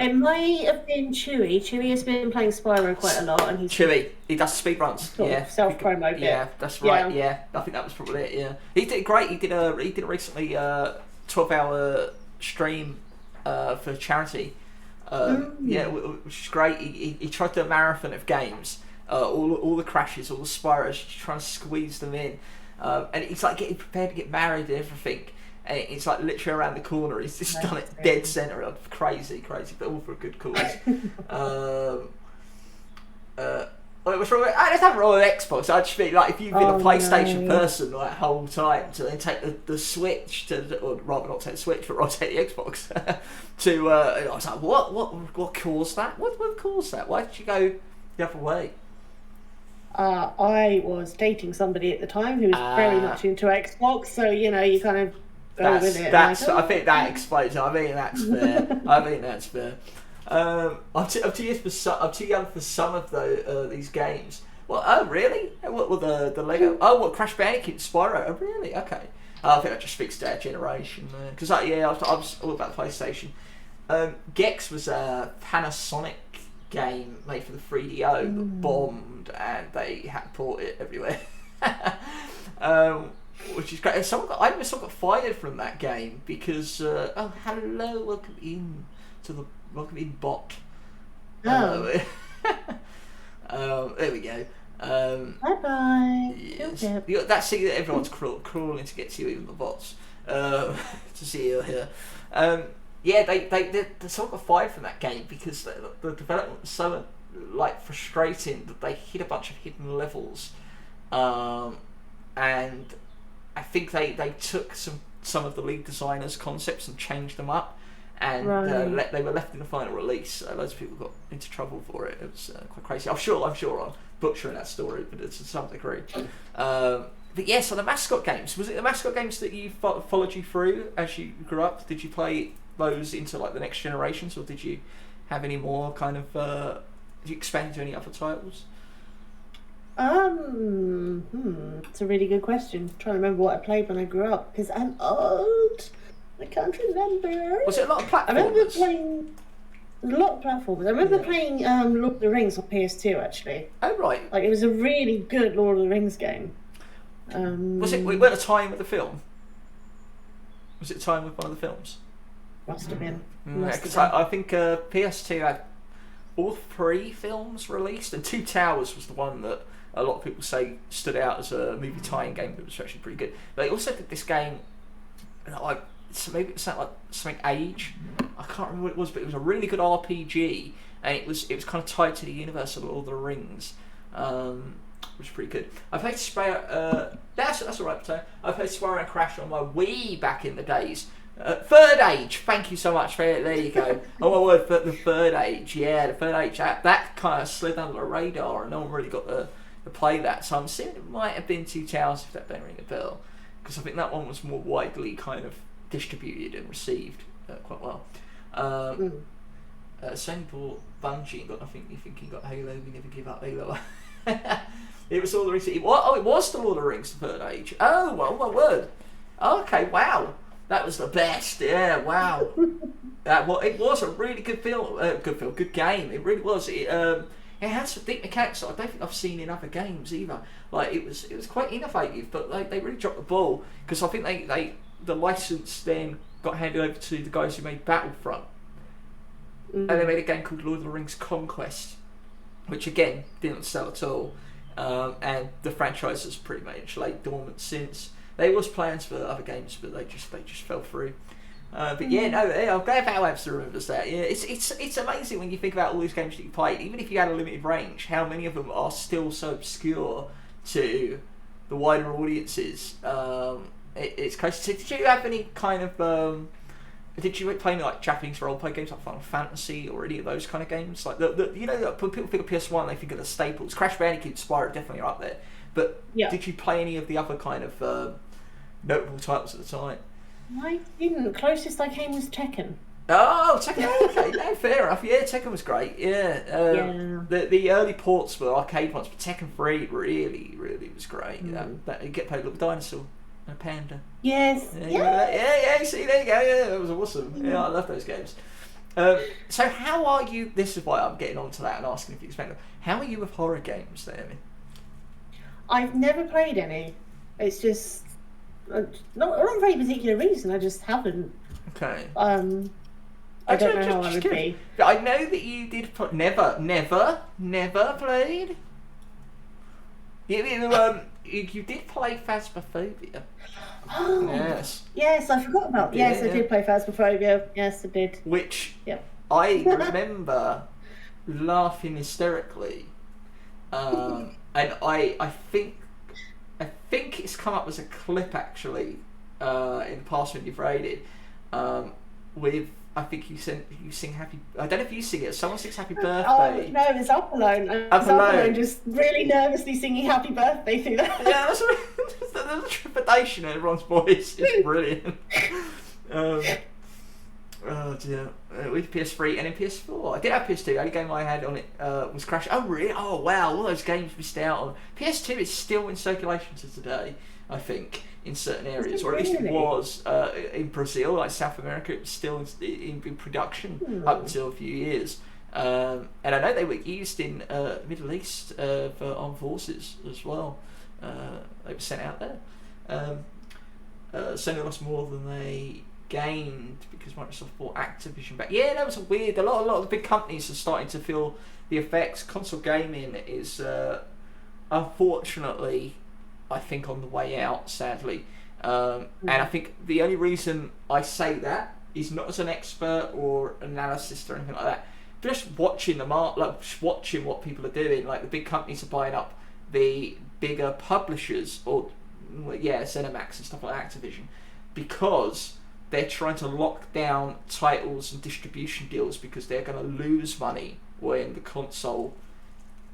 S2: It might have been Chewy. Chewy has been playing Spyro quite a lot, and he's...
S1: Chewy. He does speedruns. Yeah.
S2: Self-promo bit.
S1: Yeah, that's right, yeah. I think that was probably it, yeah. He did great. He did recently 12-hour stream for charity. Yeah, which is great. He tried to do a marathon of games. All the Crashes, all the Spyros, trying to squeeze them in. And he's like getting prepared to get married and everything. And it's like literally around the corner. He's just done it dead centre. Crazy, but all for a good cause. What's wrong with let's have it all on Xbox. I just mean, like, if you've been a PlayStation person like, the whole time, to then take the Switch or rather not take the Switch, but rather take the Xbox to. I was like, what caused that? What caused that? Why did you go the other way?
S2: I was dating somebody at the time who was very much into Xbox, so you kind of go with it.
S1: I think that explains it. I mean, that's fair. I'm too young for some of these games. Well, oh really? What the Lego? Oh, what Crash Bandicoot, Spyro? Oh really? Okay. I think that just speaks to our generation, because I was all about the PlayStation. Gex was a Panasonic game made for the 3DO that bombed, and they had to port it everywhere. Which is great. I remember someone got fired from that game because hello, welcome in bot. There we go.
S2: Bye bye.
S1: Yes. You got that thing that everyone's crawling to get to you, even the bots, to see you here. They someone got fired from that game because the development was so frustrating that they hit a bunch of hidden levels, and I think they took some of the lead designers' concepts and changed them up, and they were left in the final release. Loads of people got into trouble for it. It was quite crazy. I'm sure I'm butchering that story, but it's to some degree. But yeah, so the mascot games, was it the mascot games that you followed you through as you grew up? Did you play those into the next generations, or did you have any more kind of did you expand to any other titles?
S2: It's a really good question. I'm trying to remember what I played when I grew up, because I'm old. I can't remember.
S1: Was it a lot of platformers?
S2: I remember playing. There's a lot of platforms. I remember playing Lord of the Rings on PS2 actually.
S1: Oh right.
S2: Like it was a really good Lord of the Rings game.
S1: Was it? Were a time with the film? Was it a time with one of the films?
S2: Must have been.
S1: Because I think PS2 had all 3 films released, and Two Towers was the one that a lot of people say stood out as a movie tie-in game that was actually pretty good. They also did this game, like maybe it sounded like something Age. I can't remember what it was, but it was a really good RPG, and it was kind of tied to the universe of Lord of the Rings, which is pretty good. I played that's alright, Potato. I played Spyro and Crash on my Wii back in the days. Third Age, thank you so much for it. There you go. Oh my word, the Third Age, yeah, the Third Age. That kind of slid under the radar, and no one really got to play that. So I'm assuming it might have been Two Towers, if that don't ring a bell, because I think that one was more widely kind of distributed and received quite well. Sony bought Bungie and got nothing. You think he got Halo? We never give up Halo. It was all the Rings. It was the Lord of the Rings, the Third Age. Oh, well, my word. Okay, wow. That was the best. Yeah, wow. It was a really good film. Good game. It really was. It had some deep mechanics that I don't think I've seen in other games either. Like it was quite innovative, but they really dropped the ball, because I think the license then got handed over to the guys who made Battlefront, and they made a game called Lord of the Rings Conquest, which again didn't sell at all. And the franchise has pretty much laid dormant since. There was plans for other games, but they just fell through. But yeah, no, I'm glad Valve still remembers that. Yeah, it's amazing when you think about all these games that you played. Even if you had a limited range, how many of them are still so obscure to the wider audiences? It's crazy. So did you have any kind of did you play any like Japanese role-play games like Final Fantasy or any of those kind of games? Like the you know, when people think of PS1, they think of the staples. Crash Bandicoot, Spyro definitely are up there. But did you play any of the other kind of notable titles at the time?
S2: I didn't. Closest I came was Tekken.
S1: Oh, Tekken. Okay, no, fair enough. Yeah, Tekken was great. Yeah. The early ports were arcade ones, but Tekken 3 really was great. You get played a little dinosaur and a panda.
S2: Yes.
S1: Yeah. See, there you go. Yeah, that was awesome. Yeah, I love those games. So how are you? This is why I'm getting onto that and asking if you expect them. How are you with horror games, then?
S2: I've never played any. It's just not for any particular reason. I just haven't.
S1: Okay.
S2: I don't know how I would be.
S1: I know that you did never played. You did play Phasmophobia.
S2: Oh. Yes, I forgot about that. Yes, I did play Phasmophobia. Yes, I did.
S1: Which I remember laughing hysterically. And I think it's come up as a clip actually in the past when you've raided with, I think you sing happy. I don't know if you sing it. Someone sings Happy Birthday.
S2: Oh no, it's Up Alone. Up Alone, just really nervously singing Happy Birthday through that.
S1: Yeah, that's the trepidation in everyone's voice. It's brilliant. Oh dear. With PS3 and then PS4. I did have PS2. The only game I had on it was Crash. Oh really? Oh wow, all those games missed out on. PS2 is still in circulation to today, I think, in certain areas. Or at least it was in Brazil, like South America, it was still in production up until a few years. And I know they were used in Middle East for armed forces as well. They were sent out there. Sony lost more than they gained because Microsoft bought Activision back. Yeah, that was weird. A lot of the big companies are starting to feel the effects. Console gaming is unfortunately, I think, on the way out, sadly. And I think the only reason I say that is not as an expert or analyst or anything like that. Just watching just watching what people are doing. Like the big companies are buying up the bigger publishers, or ZeniMax and stuff like Activision, because they're trying to lock down titles and distribution deals because they're going to lose money when the console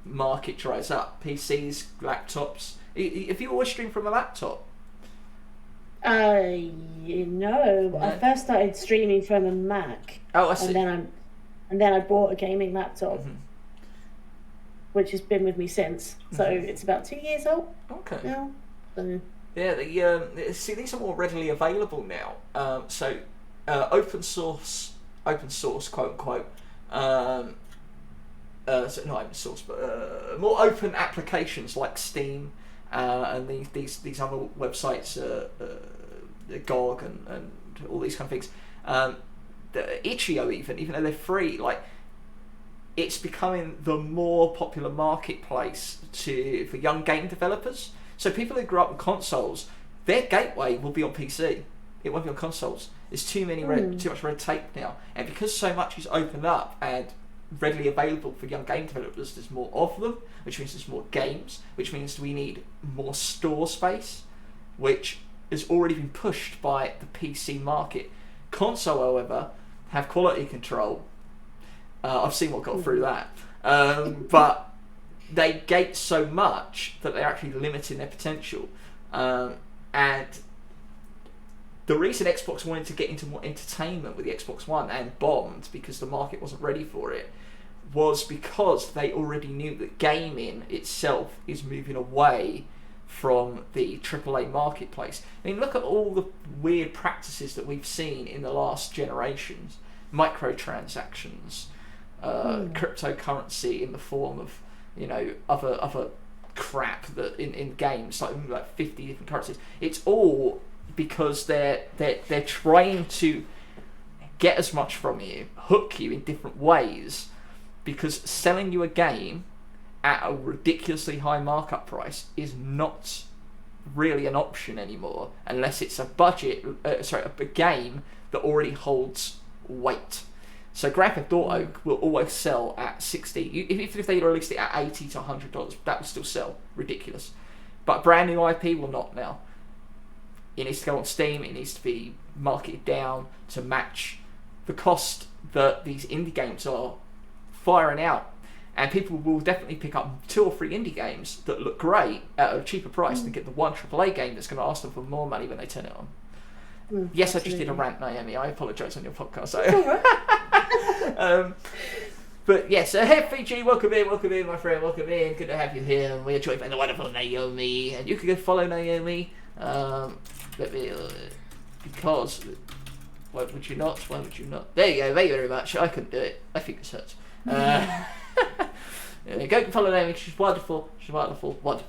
S1: market dries up. PCs, laptops. Have you always streamed from a laptop?
S2: No. I first started streaming from a Mac.
S1: Oh, I see.
S2: And then I bought a gaming laptop, which has been with me since. So it's about 2 years old.
S1: Okay.
S2: Now. So.
S1: Yeah, see, these are more readily available now. So open source, quote unquote, so not open source, but more open applications like Steam and these other websites, GOG and all these kind of things. Itch.io even though they're free, like it's becoming the more popular marketplace for young game developers. So people who grew up with consoles, their gateway will be on PC. It won't be on consoles. There's too much red tape now, and because so much is opened up and readily available for young game developers, there's more of them, which means there's more games, which means we need more store space, which has already been pushed by the PC market. Console, however, have quality control. I've seen what got through that, but they gate so much that they're actually limiting their potential. And the reason Xbox wanted to get into more entertainment with the Xbox One and bombed because the market wasn't ready for it was because they already knew that gaming itself is moving away from the AAA marketplace. I mean, look at all the weird practices that we've seen in the last generations. Microtransactions, cryptocurrency in the form of, other crap that in games, like 50 different currencies. It's all because they're trying to get as much from you, hook you in different ways, because selling you a game at a ridiculously high markup price is not really an option anymore, unless it's a game that already holds weight. So Grand Theft Auto will always sell at 60. If they released it at $80 to $100, that will still sell. Ridiculous. But brand new IP will not now. It needs to go on Steam. It needs to be marketed down to match the cost that these indie games are firing out. And people will definitely pick up 2 or 3 indie games that look great at a cheaper price than get the one AAA game that's going to ask them for more money when they turn it on. Yes, absolutely. I just did a rant, Naomi. I apologise on your podcast. But yes, hey FG, welcome in, my friend, welcome in. Good to have you here. And we're joined by the wonderful Naomi, and you can go follow Naomi. Because why would you not? There you go. Thank you very much. I couldn't do it. I think this hurts. Go follow Naomi. She's wonderful. Wonderful individual.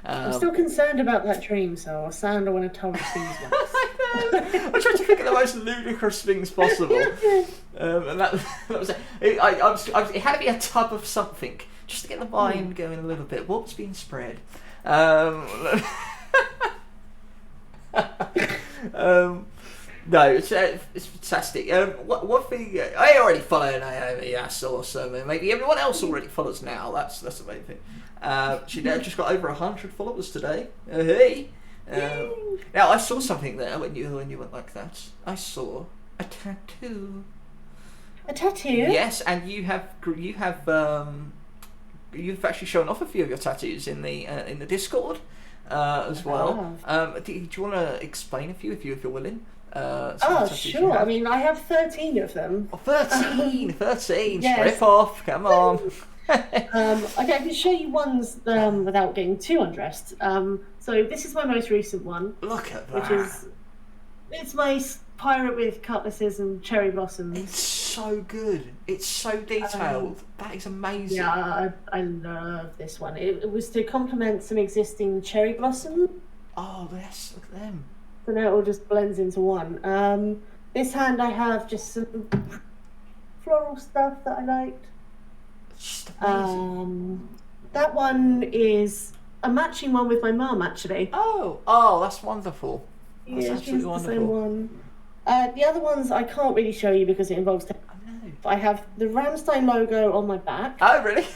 S2: I'm still concerned about that dream, so I'll sound when I told these ones.
S1: I tried to think of the most ludicrous things possible, and that was it. It had to be a tub of something just to get the mind going a little bit. What's being spread? No, it's fantastic. One thing I already follow Naomi. That's awesome. And maybe everyone else already follows now. That's the main thing. She just got over 100 followers today. Hey. Now I saw something there when you went like that. I saw a tattoo.
S2: A tattoo?
S1: Yes, and you've actually shown off a few of your tattoos in the Discord as well. Do you want to explain a few if you're willing?
S2: Sure. I mean, I have 13 of them.
S1: Oh, 13!
S2: Yes.
S1: Strip off, come on.
S2: Okay, I can show you ones without getting too undressed. So this is my most recent one.
S1: Look at that.
S2: It's my pirate with cutlasses and cherry blossoms.
S1: It's so good. It's so detailed. That is amazing.
S2: Yeah, I love this one. It was to complement some existing cherry blossom.
S1: Oh, yes, look at them.
S2: So now it all just blends into one. This hand I have just some floral stuff that I liked.
S1: It's just amazing.
S2: That one is a matching one with my mum, actually.
S1: Oh, that's wonderful. That's absolutely wonderful.
S2: The same one. The other ones I can't really show you because it involves. I have the Ramstein logo on my back.
S1: Oh, really?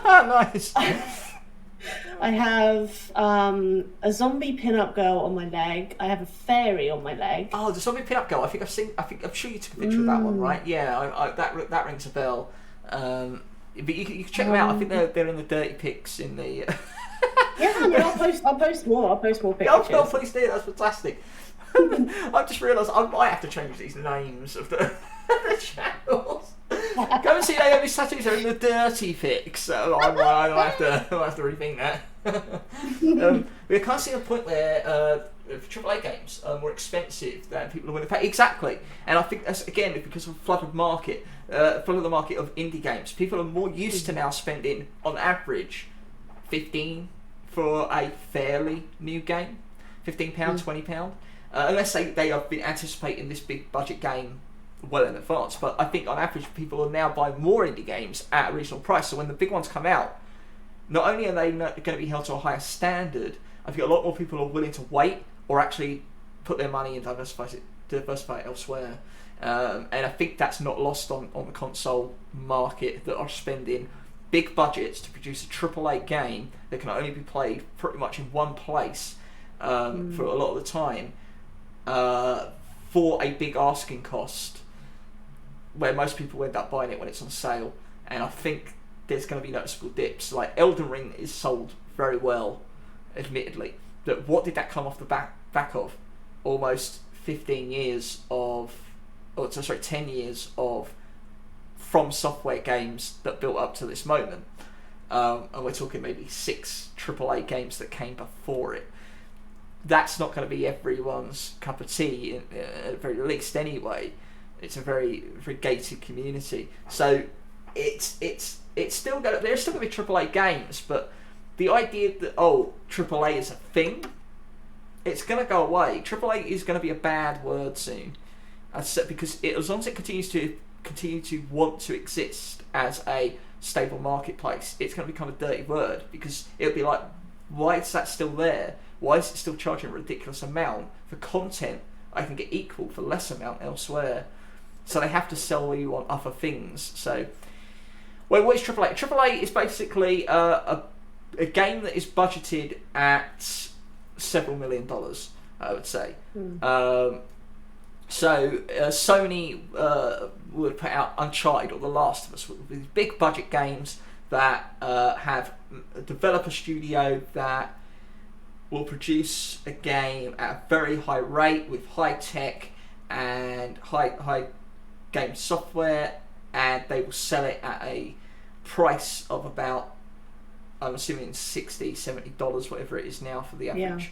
S1: Nice.
S2: I have a zombie pin-up girl on my leg. I have a fairy on my leg.
S1: Oh, the zombie pin-up girl. I'm sure you took a picture of that one, right? Yeah, that rings a bell. But you can check them out. I think they're in the dirty pics in the.
S2: Yeah, I mean, I'll post more pictures.
S1: Oh, please do. That's fantastic. I've just realised I might have to change these names of the channels. Go and see Naomi's tattoos. They're in the dirty fix. So I'll have to rethink that. We can't see a point where AAA games are more expensive than people are willing to pay. Exactly, and I think that's again because of a flood of the market of indie games. People are more used to now spending on average £15 for a fairly new game, £15, £20, unless they have been anticipating this big budget game well in advance. But I think on average people are now buying more indie games at a reasonable price. So when the big ones come out, not only are they going to be held to a higher standard, I think a lot more people are willing to wait or actually put their money and diversify it elsewhere. And I think that's not lost on the console market that are spending big budgets to produce a AAA game that can only be played pretty much in one place for a lot of the time for a big asking cost, where most people end up buying it when it's on sale. And I think there's going to be noticeable dips. Like Elden Ring is sold very well, admittedly. But what did that come off the back of? Almost 10 years of From Software games that built up to this moment. And we're talking maybe 6 AAA games that came before it. That's not going to be everyone's cup of tea, at the very least anyway. It's a very, very gated community. So it's still going to, there's still going to be AAA games, but the idea that, AAA is a thing, it's going to go away. AAA is going to be a bad word soon. Because as long as it continues to want to exist as a stable marketplace, it's going to become a dirty word, because it'll be like, why is that still there? Why is it still charging a ridiculous amount for content I can get equal for less amount elsewhere? So they have to sell you on other things. So, well, what is AAA? AAA is basically a game that is budgeted at several $1 million, I would say. So Sony would put out Uncharted or The Last of Us, with these big budget games that have a developer studio that will produce a game at a very high rate with high tech and high game software, and they will sell it at a price of about, I'm assuming $60, $70, whatever it is now for the average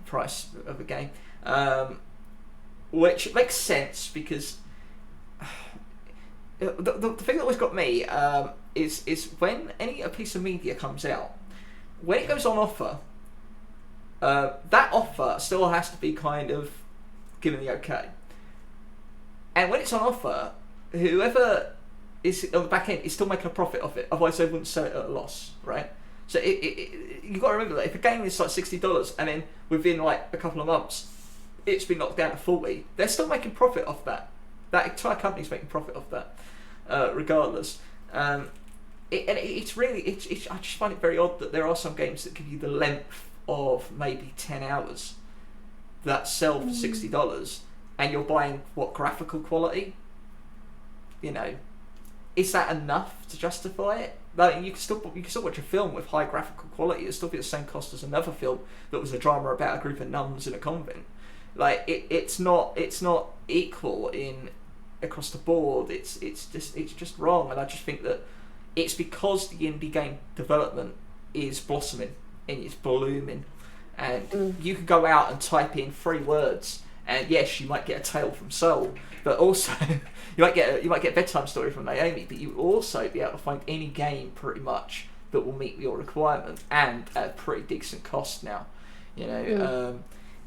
S1: price of a game. Which makes sense, because the thing that always got me is when a piece of media comes out, when it goes on offer, that offer still has to be kind of given the okay. And when it's on offer, whoever is on the back end is still making a profit off it, otherwise they wouldn't sell it at a loss, right? So you've got to remember that if a game is like $60 and then within like a couple of months it's been knocked down to 40, they're still making profit off that. That entire company's making profit off that, regardless. It's really, I just find it very odd that there are some games that give you the length of maybe 10 hours that sell for $60, and you're buying what, graphical quality? You know, is that enough to justify it? Like, you can still watch a film with high graphical quality. It'll still be the same cost as another film that was a drama about a group of nuns in a convent. Like it's not equal across the board. It's just wrong, and I just think that it's because the indie game development is blossoming and it's blooming, and you can go out and type in 3 words, and yes, you might get a tale from Soul, but also you might get a bedtime story from Naomi, but you will also be able to find any game pretty much that will meet your requirement, and at a pretty decent cost now. You know,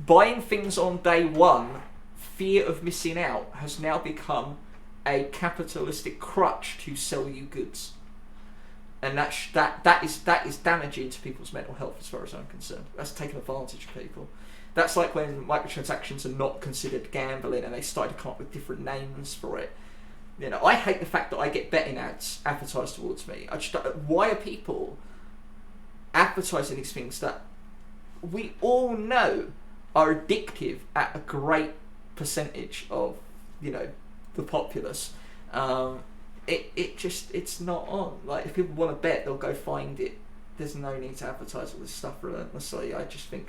S1: buying things on day one, fear of missing out, has now become a capitalistic crutch to sell you goods, and that is damaging to people's mental health, as far as I'm concerned. That's taking advantage of people. That's like when microtransactions are not considered gambling and they started to come up with different names for it. You know, I hate the fact that I get betting ads advertised towards me. Why are people advertising these things that we all know are addictive at a great percentage of, you know, the populace? It's not on. Like, if people want to bet, they'll go find it. There's no need to advertise all this stuff relentlessly. I just think,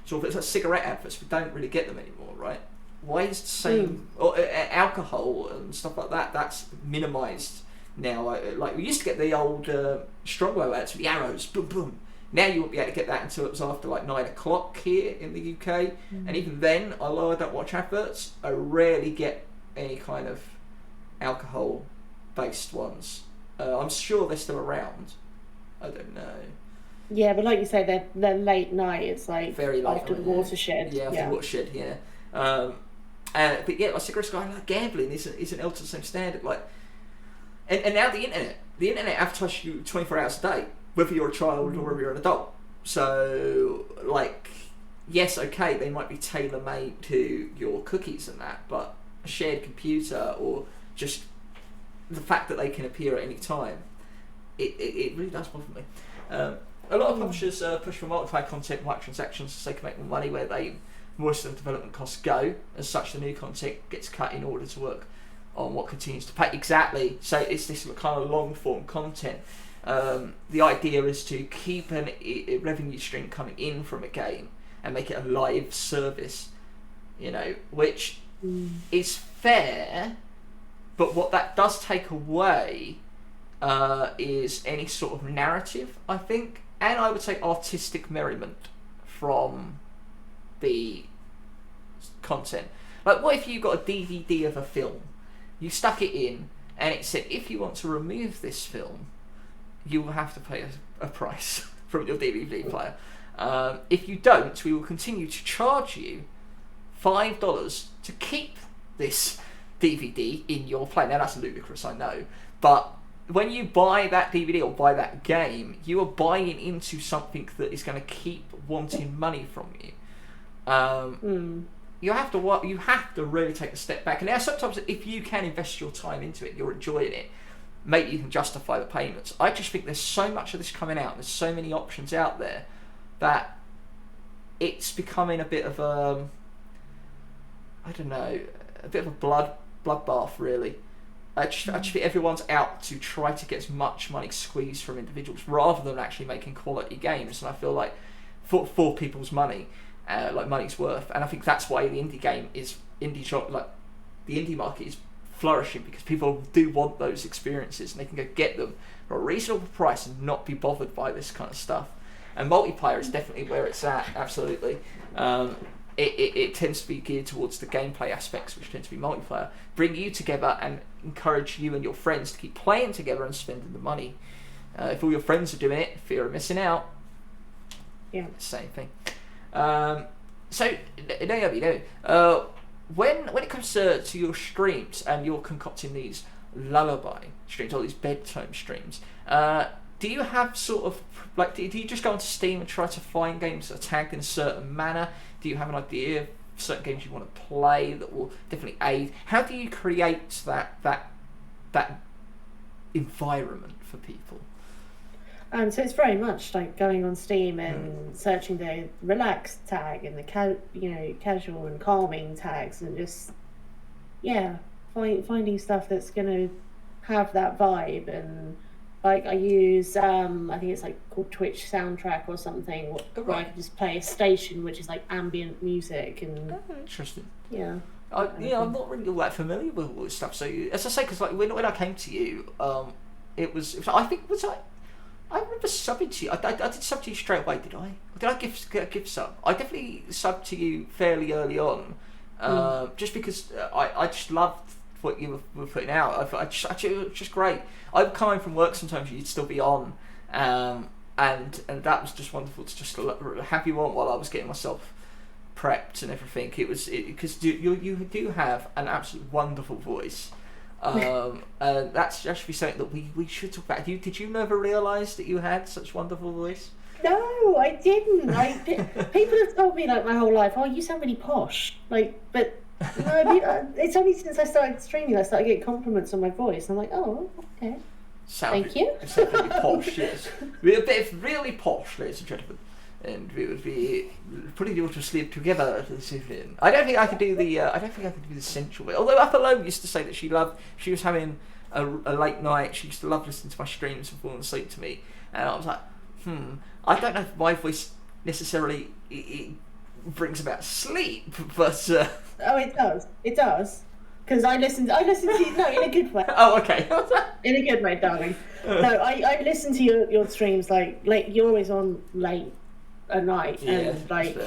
S1: so if it's like cigarette adverts, we don't really get them anymore, right? why is the same or alcohol and stuff like that? That's minimised now. Like we used to get the old Strongbow ads with the arrows, boom boom. Now you won't be able to get that until it was after like 9 o'clock here in the UK, and even then, although I don't watch adverts, I rarely get any kind of alcohol-based ones. I'm sure they're still around. I don't know.
S2: Yeah, but like you say, they're late night. It's like
S1: very late
S2: after the watershed.
S1: Yeah, after the watershed. Yeah. But yeah, like cigarettes guy, like gambling isn't held to the same standard. Like, and now the internet advertises you 24 hours a day, whether you're a child or whether you're an adult. So, like, yes, okay, they might be tailor-made to your cookies and that, but a shared computer or just the fact that they can appear at any time, it really does bother me. A lot of publishers push for multiplayer content, microtransactions, so they can make more money where most of the development costs go. As such, the new content gets cut in order to work on what continues to pay. Exactly. So it's this kind of long-form content. The idea is to keep a revenue stream coming in from a game and make it a live service, which is fair, but what that does take away is any sort of narrative, I think, and I would say artistic merriment from the content. Like, what if you got a DVD of a film, you stuck it in, and it said, if you want to remove this film, you will have to pay a price from your DVD player. If you don't, we will continue to charge you $5 to keep this DVD in your player. Now that's ludicrous, I know, but when you buy that DVD or buy that game, you are buying into something that is going to keep wanting money from you. You have to really take a step back. And now sometimes if you can invest your time into it, you're enjoying it, maybe you can justify the payments. I just think there's so much of this coming out, there's so many options out there, that it's becoming a bit of a, I don't know, a bit of a bloodbath, really. I just think everyone's out to try to get as much money squeezed from individuals rather than actually making quality games. And I feel like for people's money, like money's worth. And I think that's why the indie market is flourishing, because people do want those experiences and they can go get them for a reasonable price and not be bothered by this kind of stuff. And multiplayer is definitely where it's at, absolutely. It tends to be geared towards the gameplay aspects, which tend to be multiplayer. Bring you together and encourage you and your friends to keep playing together and spending the money. If all your friends are doing it, fear of missing out.
S2: Yeah.
S1: Same thing. So, Naomi, when it comes to your streams and you're concocting these lullaby streams or these bedtime streams, do you have sort of, like, do you just go onto Steam and try to find games that are tagged in a certain manner? Do you have an idea of certain games you want to play that will definitely aid? How do you create that environment for people?
S2: So it's very much like going on Steam and searching the relaxed tag and the casual and calming tags, and just finding stuff that's going to have that vibe. And like I use I think it's like called Twitch Soundtrack or something, where I can just play a station which is like ambient music. And
S1: interesting.
S2: Yeah.
S1: I'm not really all that familiar with all this stuff. So as I say, because like when I came to you, it was I remember subbing to you. I did sub to you straight away, did I? Or did I give sub? I definitely subbed to you fairly early on, just because I just loved what you were putting out. I thought it was just great. I would come home from work sometimes, you'd still be on, and that was just wonderful to just have you on while I was getting myself prepped and everything. It was because you do have an absolutely wonderful voice. And that's actually something that we should talk about. Did you never realise that you had such wonderful voice?
S2: No, I didn't. People have told me like my whole life, "Oh, you sound really posh." But no, it's only since I started streaming I started getting compliments on my voice. I'm like, "Oh, okay, thank you." It sounds really
S1: posh, yes. We're a bit really posh, ladies and gentlemen. And we would be putting you to sleep together this evening. I don't think I could do the sensual bit. Although Apollo used to say that she was having a late night. She used to love listening to my streams and falling asleep to me. And I was like, I don't know if my voice necessarily brings about sleep, but
S2: Oh, it does. It does. Because I listen to you, no, in a good way.
S1: Oh, okay.
S2: In a good way, darling. No, I listen to your streams like you're always on late at night, and like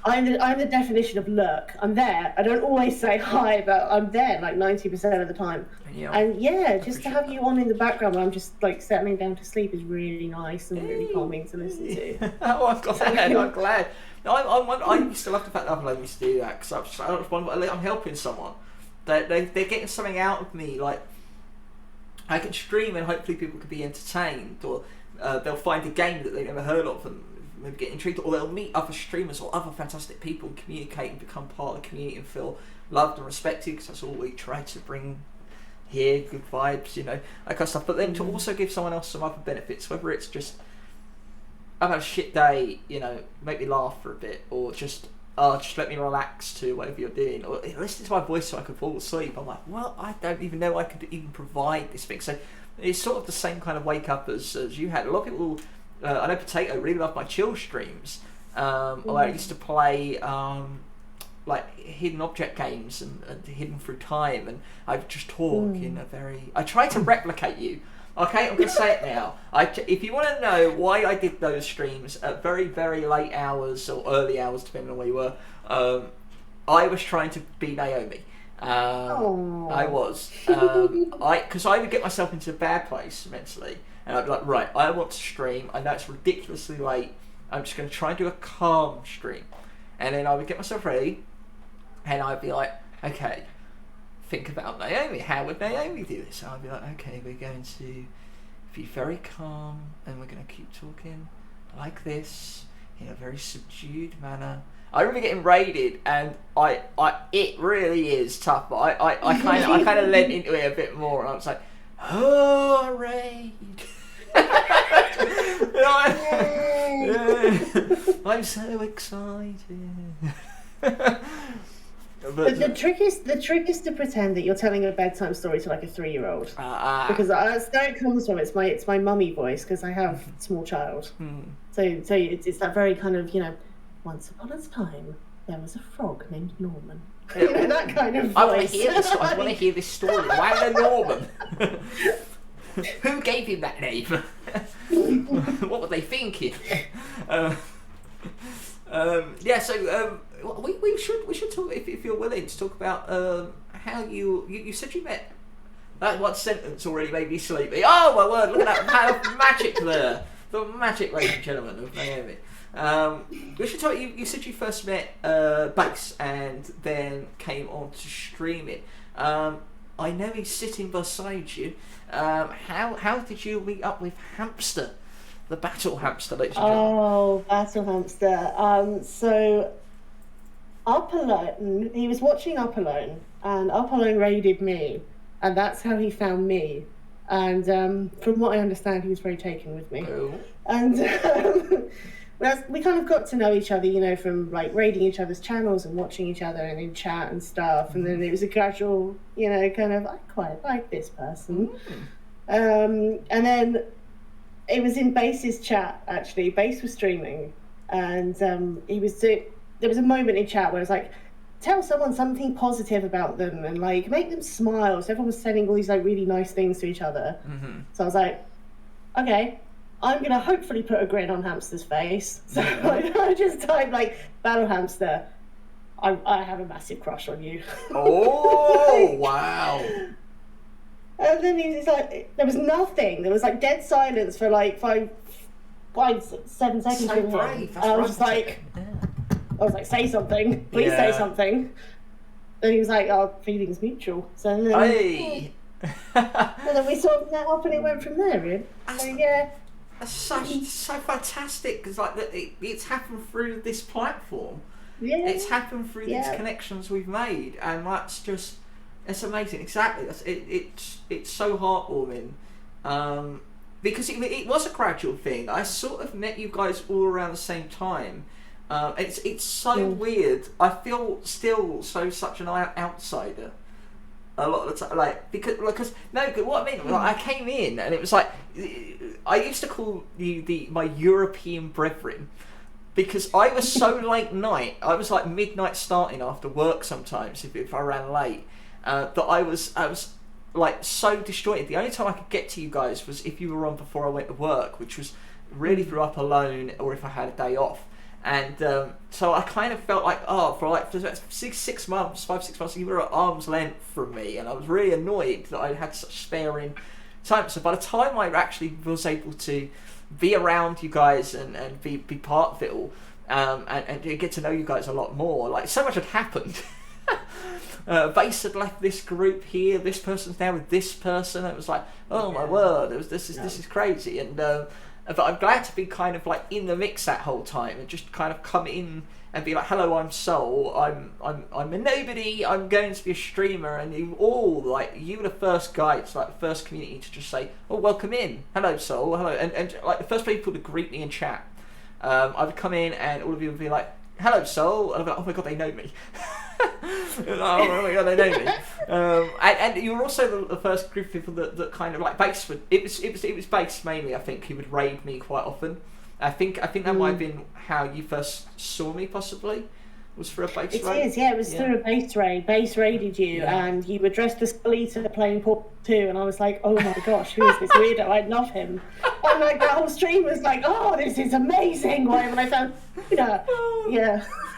S2: I'm the definition of lurk. I'm there. I don't always say hi, but I'm there like 90% of the time. Yeah, and just to have you on in the background when I'm just like settling down to sleep is really nice and really calming to listen to.
S1: Oh, I'm glad. I'm glad. I used to love the fact that I used to do that because I'm helping someone. They're getting something out of me. Like I can stream and hopefully people can be entertained, or they'll find a game that they've never heard of and maybe get intrigued, or they'll meet other streamers or other fantastic people and communicate and become part of the community and feel loved and respected, because that's all we try to bring here, good vibes, that kind of stuff. But then to also give someone else some other benefits, whether it's just I've had a shit day, make me laugh for a bit, or just let me relax to whatever you're doing, or listen to my voice so I can fall asleep. I'm like, well, I don't even know I could even provide this thing. So it's sort of the same kind of wake up as you had. A lot of people, I know Potato really love my chill streams. I used to play like hidden object games and hidden through time, and I would just talk in a very. I try to replicate you. Okay, I'm going to say it now. If you want to know why I did those streams at very, very late hours or early hours, depending on where you were, I was trying to be Naomi. I was. Because I would get myself into a bad place mentally, and I'd be like, right, I want to stream. I know it's ridiculously late. I'm just going to try and do a calm stream. And then I would get myself ready, and I'd be like, okay, think about Naomi. How would Naomi do this? And I'd be like, okay, we're going to be very calm, and we're going to keep talking like this in a very subdued manner. I remember getting raided, and it really is tough. But I kind of lent into it a bit more, and I was like, oh, raid. I'm so excited.
S2: But the trick is to pretend that you're telling a bedtime story to like a 3-year-old, because that's where it comes from. It's my mummy voice, because I have a small child. So it's that very kind of once upon a time there was a frog named Norman. That kind of voice.
S1: I want to hear this story. Why the Norman? Who gave him that name? What were they thinking? We should talk, if you're willing, to talk about how you said you met. That one sentence already made me sleepy. Oh my word! Look at that magic there. The magic, ladies and gentlemen, of Naomi. We should talk. You said you first met bass and then came on to streaming. I know he's sitting beside you. How did you meet up with Hamster, the battle hamster, ladies and gentlemen?
S2: Oh, battle hamster. So Up Alone. He was watching Up Alone, and Up Alone raided me, and that's how he found me. And from what I understand, he was very taken with me.
S1: Oh.
S2: And we kind of got to know each other, from like raiding each other's channels and watching each other and in chat and stuff. And then it was a gradual, kind of, I quite like this person. And then it was in Bass's chat, actually. Bass was streaming, and there was a moment in chat where it was like, tell someone something positive about them and like make them smile. So everyone was saying all these like really nice things to each other. So I was like, okay, I'm gonna hopefully put a grin on Hamster's face. So I just typed like, battle hamster, I have a massive crush on you.
S1: Oh wow.
S2: And then he was like, there was nothing. There was like dead silence for like 5, 7 seconds.
S1: So brave.
S2: I was like, say something. Please say something. And he was like, our feelings mutual. So then,
S1: hey.
S2: And then we sort of met up, and it went from there, really. So yeah.
S1: That's so fantastic, because like it's happened through this platform.
S2: Yeah.
S1: It's happened through these connections we've made, and that's just, it's amazing. Exactly. It's so heartwarming. Because it was a gradual thing. I sort of met you guys all around the same time. It's so weird. I feel still such an outsider a lot of the time, because what I mean, I came in and it was like, I used to call you my European brethren, because I was so late night. I was like midnight starting after work sometimes if I ran late. That I was like so disjointed. The only time I could get to you guys was if you were on before I went to work, which was really if you're up alone or if I had a day off. And so I kind of felt like, for 6 months, 5-6 months, you were at arm's length from me, and I was really annoyed that I had such sparing time. So by the time I actually was able to be around you guys and be part of it all, and get to know you guys a lot more, like so much had happened. Base had left this group here. This person's now with this person. It was like, oh my word! This is crazy. And but I'm glad to be kind of like in the mix that whole time and just kind of come in and be like, hello, I'm Sol. I'm a nobody. I'm going to be a streamer, and you all like you were the first guys, like the first community to just say, oh, welcome in. Hello, Sol. Hello, and like the first people to greet me in chat. I would come in and all of you would be like, hello, Sol. And I'd be like, oh my god, they know me. Oh my god, they know me. And you were also the first group of people that kind of like base would. It was base mainly, I think, who would raid me quite often. I think that might have been how you first saw me, possibly. Was for a base raid.
S2: It is, yeah. It was through a base raid. Base raided you, and you were dressed as Skeleta playing Portal 2, and I was like, oh my gosh, who is this weirdo? I love him. And like the whole stream was like, oh, this is amazing. When I found, yeah.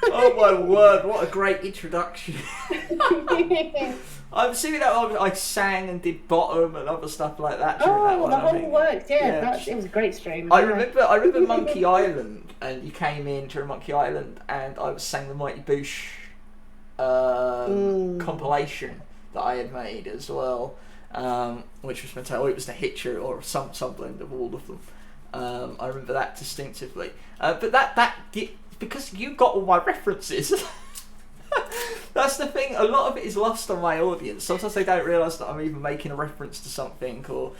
S1: Oh my word! What a great introduction. I'm assuming that I sang and did bottom and other stuff like that.
S2: Oh, the whole worked. Yeah, it was a great stream.
S1: I remember Monkey Island, and you came in during Monkey Island, and I was sang the Mighty Boosh compilation that I had made as well, which was fantastic. It was the Hitcher or some blend of all of them. I remember that distinctively. But that because you got all my references. That's the thing. A lot of it is lost on my audience. Sometimes they don't realise that I'm even making a reference to something or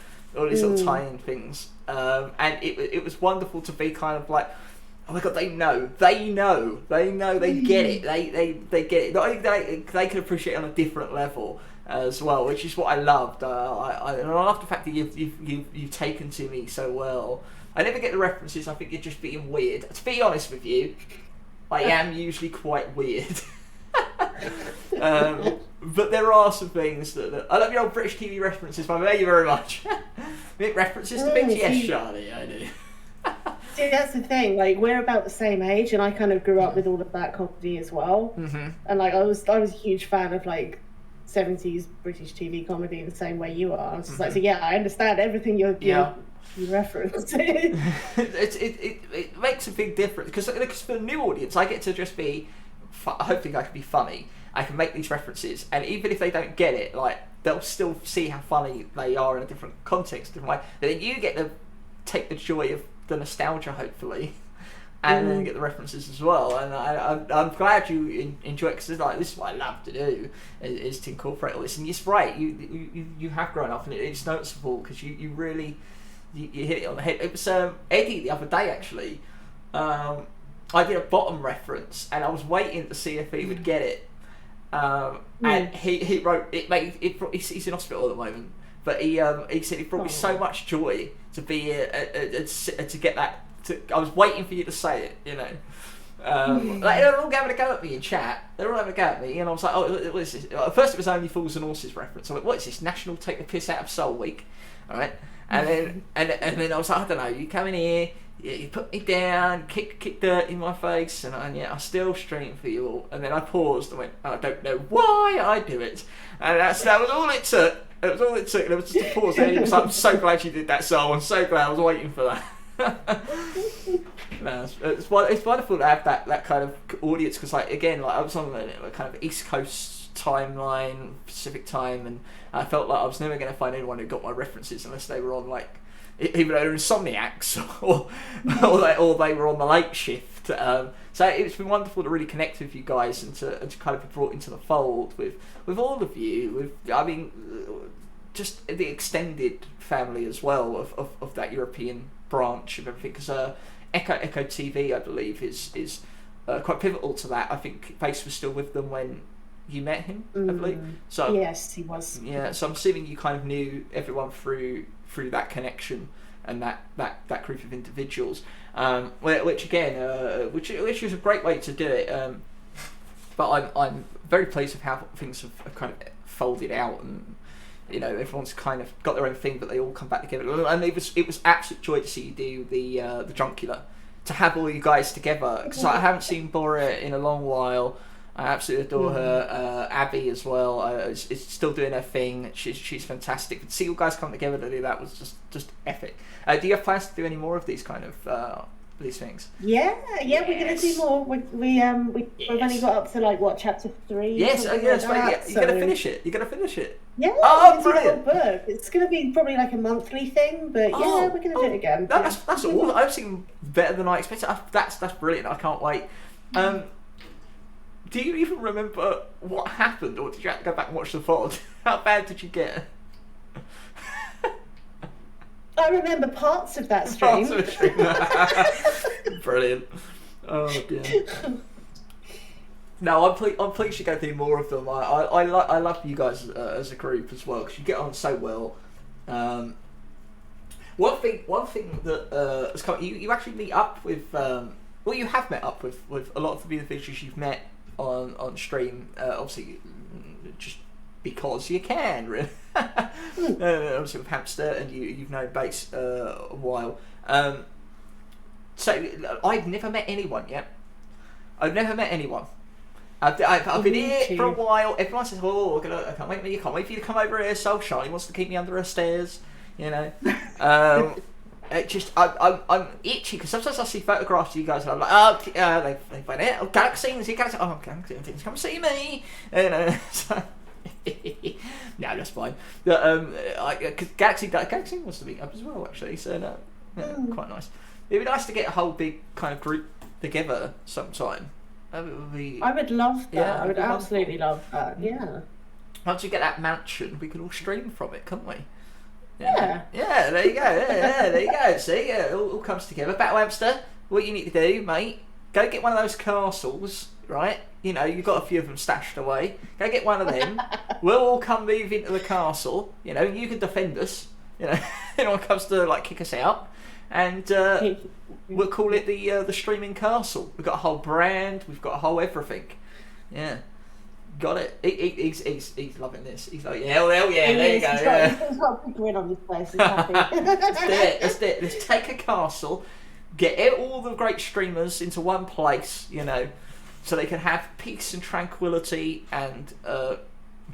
S1: these sort of tie-in things. And it was wonderful to be kind of like, oh my god, they get it. They get it. They can appreciate it on a different level as well, which is what I loved. I love the fact that you've taken to me so well. I never get the references. I think you're just being weird. To be honest with you, I am usually quite weird. But there are some things that I love your old British TV references, but thank you very much. References to things, yes, Charlie, I do.
S2: See, that's the thing. Like, we're about the same age, and I kind of grew up with all of that comedy as well. Mm-hmm. And like, I was a huge fan of like 70s British TV comedy in the same way you are. I was just like, so yeah, I understand everything you reference.
S1: It makes a big difference because for the new audience, I get to just be. Hopefully, I can be funny. I can make these references, and even if they don't get it, like they'll still see how funny they are in a different context, different way. But then you get to take the joy of the nostalgia, hopefully, and then get the references as well. And I'm glad you enjoy it, because this is what I love to do is to incorporate all this. And it's right, you have grown up, and it's noticeable because you really you hit it on the head. It was Eddie the other day actually. I did a bottom reference, and I was waiting to see if he would get it. And he wrote it. He's in hospital at the moment, but he said it brought me so much joy to be to get that. I was waiting for you to say it, you know. Like they're all having a go at me in chat. They're all having a go at me, and I was like, "Oh, what is this?" At first, it was only Fools and Horses reference. I'm like, "What is this? National Take the Piss Out of Soul Week?" All right, and then I was like, "I don't know. You come in here." You put me down, kick dirt in my face, and I still stream for you all. And then I paused and went, I don't know why I do it. And that was all it took. It was all it took. There was just a pause there. He was like, I'm so glad you did that, Sol. I'm so glad I was waiting for that. No, it's wonderful to have that kind of audience, because I was on a kind of East Coast timeline, Pacific time, and I felt like I was never going to find anyone who got my references unless they were on like, even though they're insomniacs or they were on the late shift. So it's been wonderful to really connect with you guys and to kind of be brought into the fold with all of you. Just the extended family as well of that European branch of everything. Because Echo TV, I believe, is quite pivotal to that. I think Face was still with them when you met him, I believe. So
S2: yes, he was.
S1: Yeah, so I'm assuming you kind of knew everyone through that connection and that group of individuals, which again, which is a great way to do it. But I'm very pleased with how things have kind of folded out, and everyone's kind of got their own thing, but they all come back together. And it was absolute joy to see you do the Druncular, to have all you guys together, because I haven't seen Bora in a long while. I absolutely adore her. Abby as well is still doing her thing. She's fantastic. To see you guys come together to do that was just epic. Do you have plans to do any more of these kind of these things?
S2: Yeah, we're gonna do more. We've only got up to like chapter 3.
S1: Yes, yes, right. You're gonna finish it. You're gonna finish it.
S2: Yeah,
S1: oh, brilliant!
S2: The whole book. It's gonna be probably like a monthly thing, but we're gonna do it again.
S1: That's awesome. I've seen better than I expected. That's brilliant. I can't wait. Do you even remember what happened, or did you have to go back and watch the VOD? How bad did you get?
S2: I remember parts of that stream.
S1: Brilliant. Oh dear. No, I'm pleased you're going to do more of them. I love you guys as a group as well, because you get on so well. One thing that has come, you actually meet up with. Well, you have met up with a lot of the individuals you've met on stream. Obviously, just because you can, really. Obviously with Hamster, and you've known Bates a while. So I've never met anyone yet. I've never met anyone. I've been here for a while. Everyone says, "Oh, I can't wait for you to come over here." So Charlie wants to keep me under her stairs, It just I'm itchy, because sometimes I see photographs of you guys and I'm like, they went it. Oh, Galaxy's here. Galaxy's come see me. So, no, that's fine. Because Galaxy wants to meet up as well, actually. So no, quite nice. It'd be nice to get a whole big kind of group together sometime. I
S2: would love that. Yeah, I would absolutely love that. Yeah.
S1: Once we get that mansion, we can all stream from it, can't we?
S2: Yeah.
S1: Yeah, there you go. Yeah, there you go. See, it all comes together. Battle Hamster, what you need to do, mate, go get one of those castles, right? You've got a few of them stashed away. Go get one of them. We'll all come move into the castle. You can defend us. Anyone comes to kick us out, and we'll call it the Streaming Castle. We've got a whole brand. We've got a whole everything. Yeah. Got it. He's loving this. He's like, hell yeah, there you go.
S2: He's got a big grin on his face. He's happy.
S1: That's it. Let's take a castle, get all the great streamers into one place, so they can have peace and tranquility and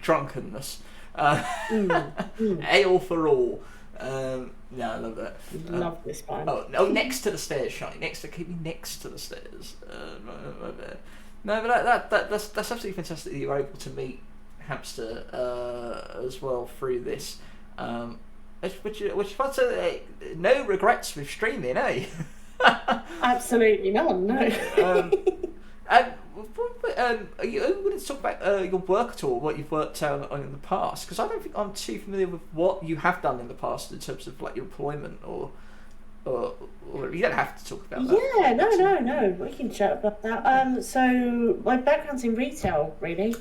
S1: drunkenness. Ale for all. I love that.
S2: Love this one.
S1: Oh, next to the stairs, Shiny. Keep me next to the stairs. No, but that's absolutely fantastic that you were able to meet Hamster as well through this. Which fun. So, no regrets with streaming, eh?
S2: Absolutely none. No.
S1: You wanted to talk about your work at all, what you've worked on in the past? Because I don't think I'm too familiar with what you have done in the past in terms of your employment or you don't have to talk about that.
S2: Yeah, no, we can chat about that. So my background's in retail, really. It's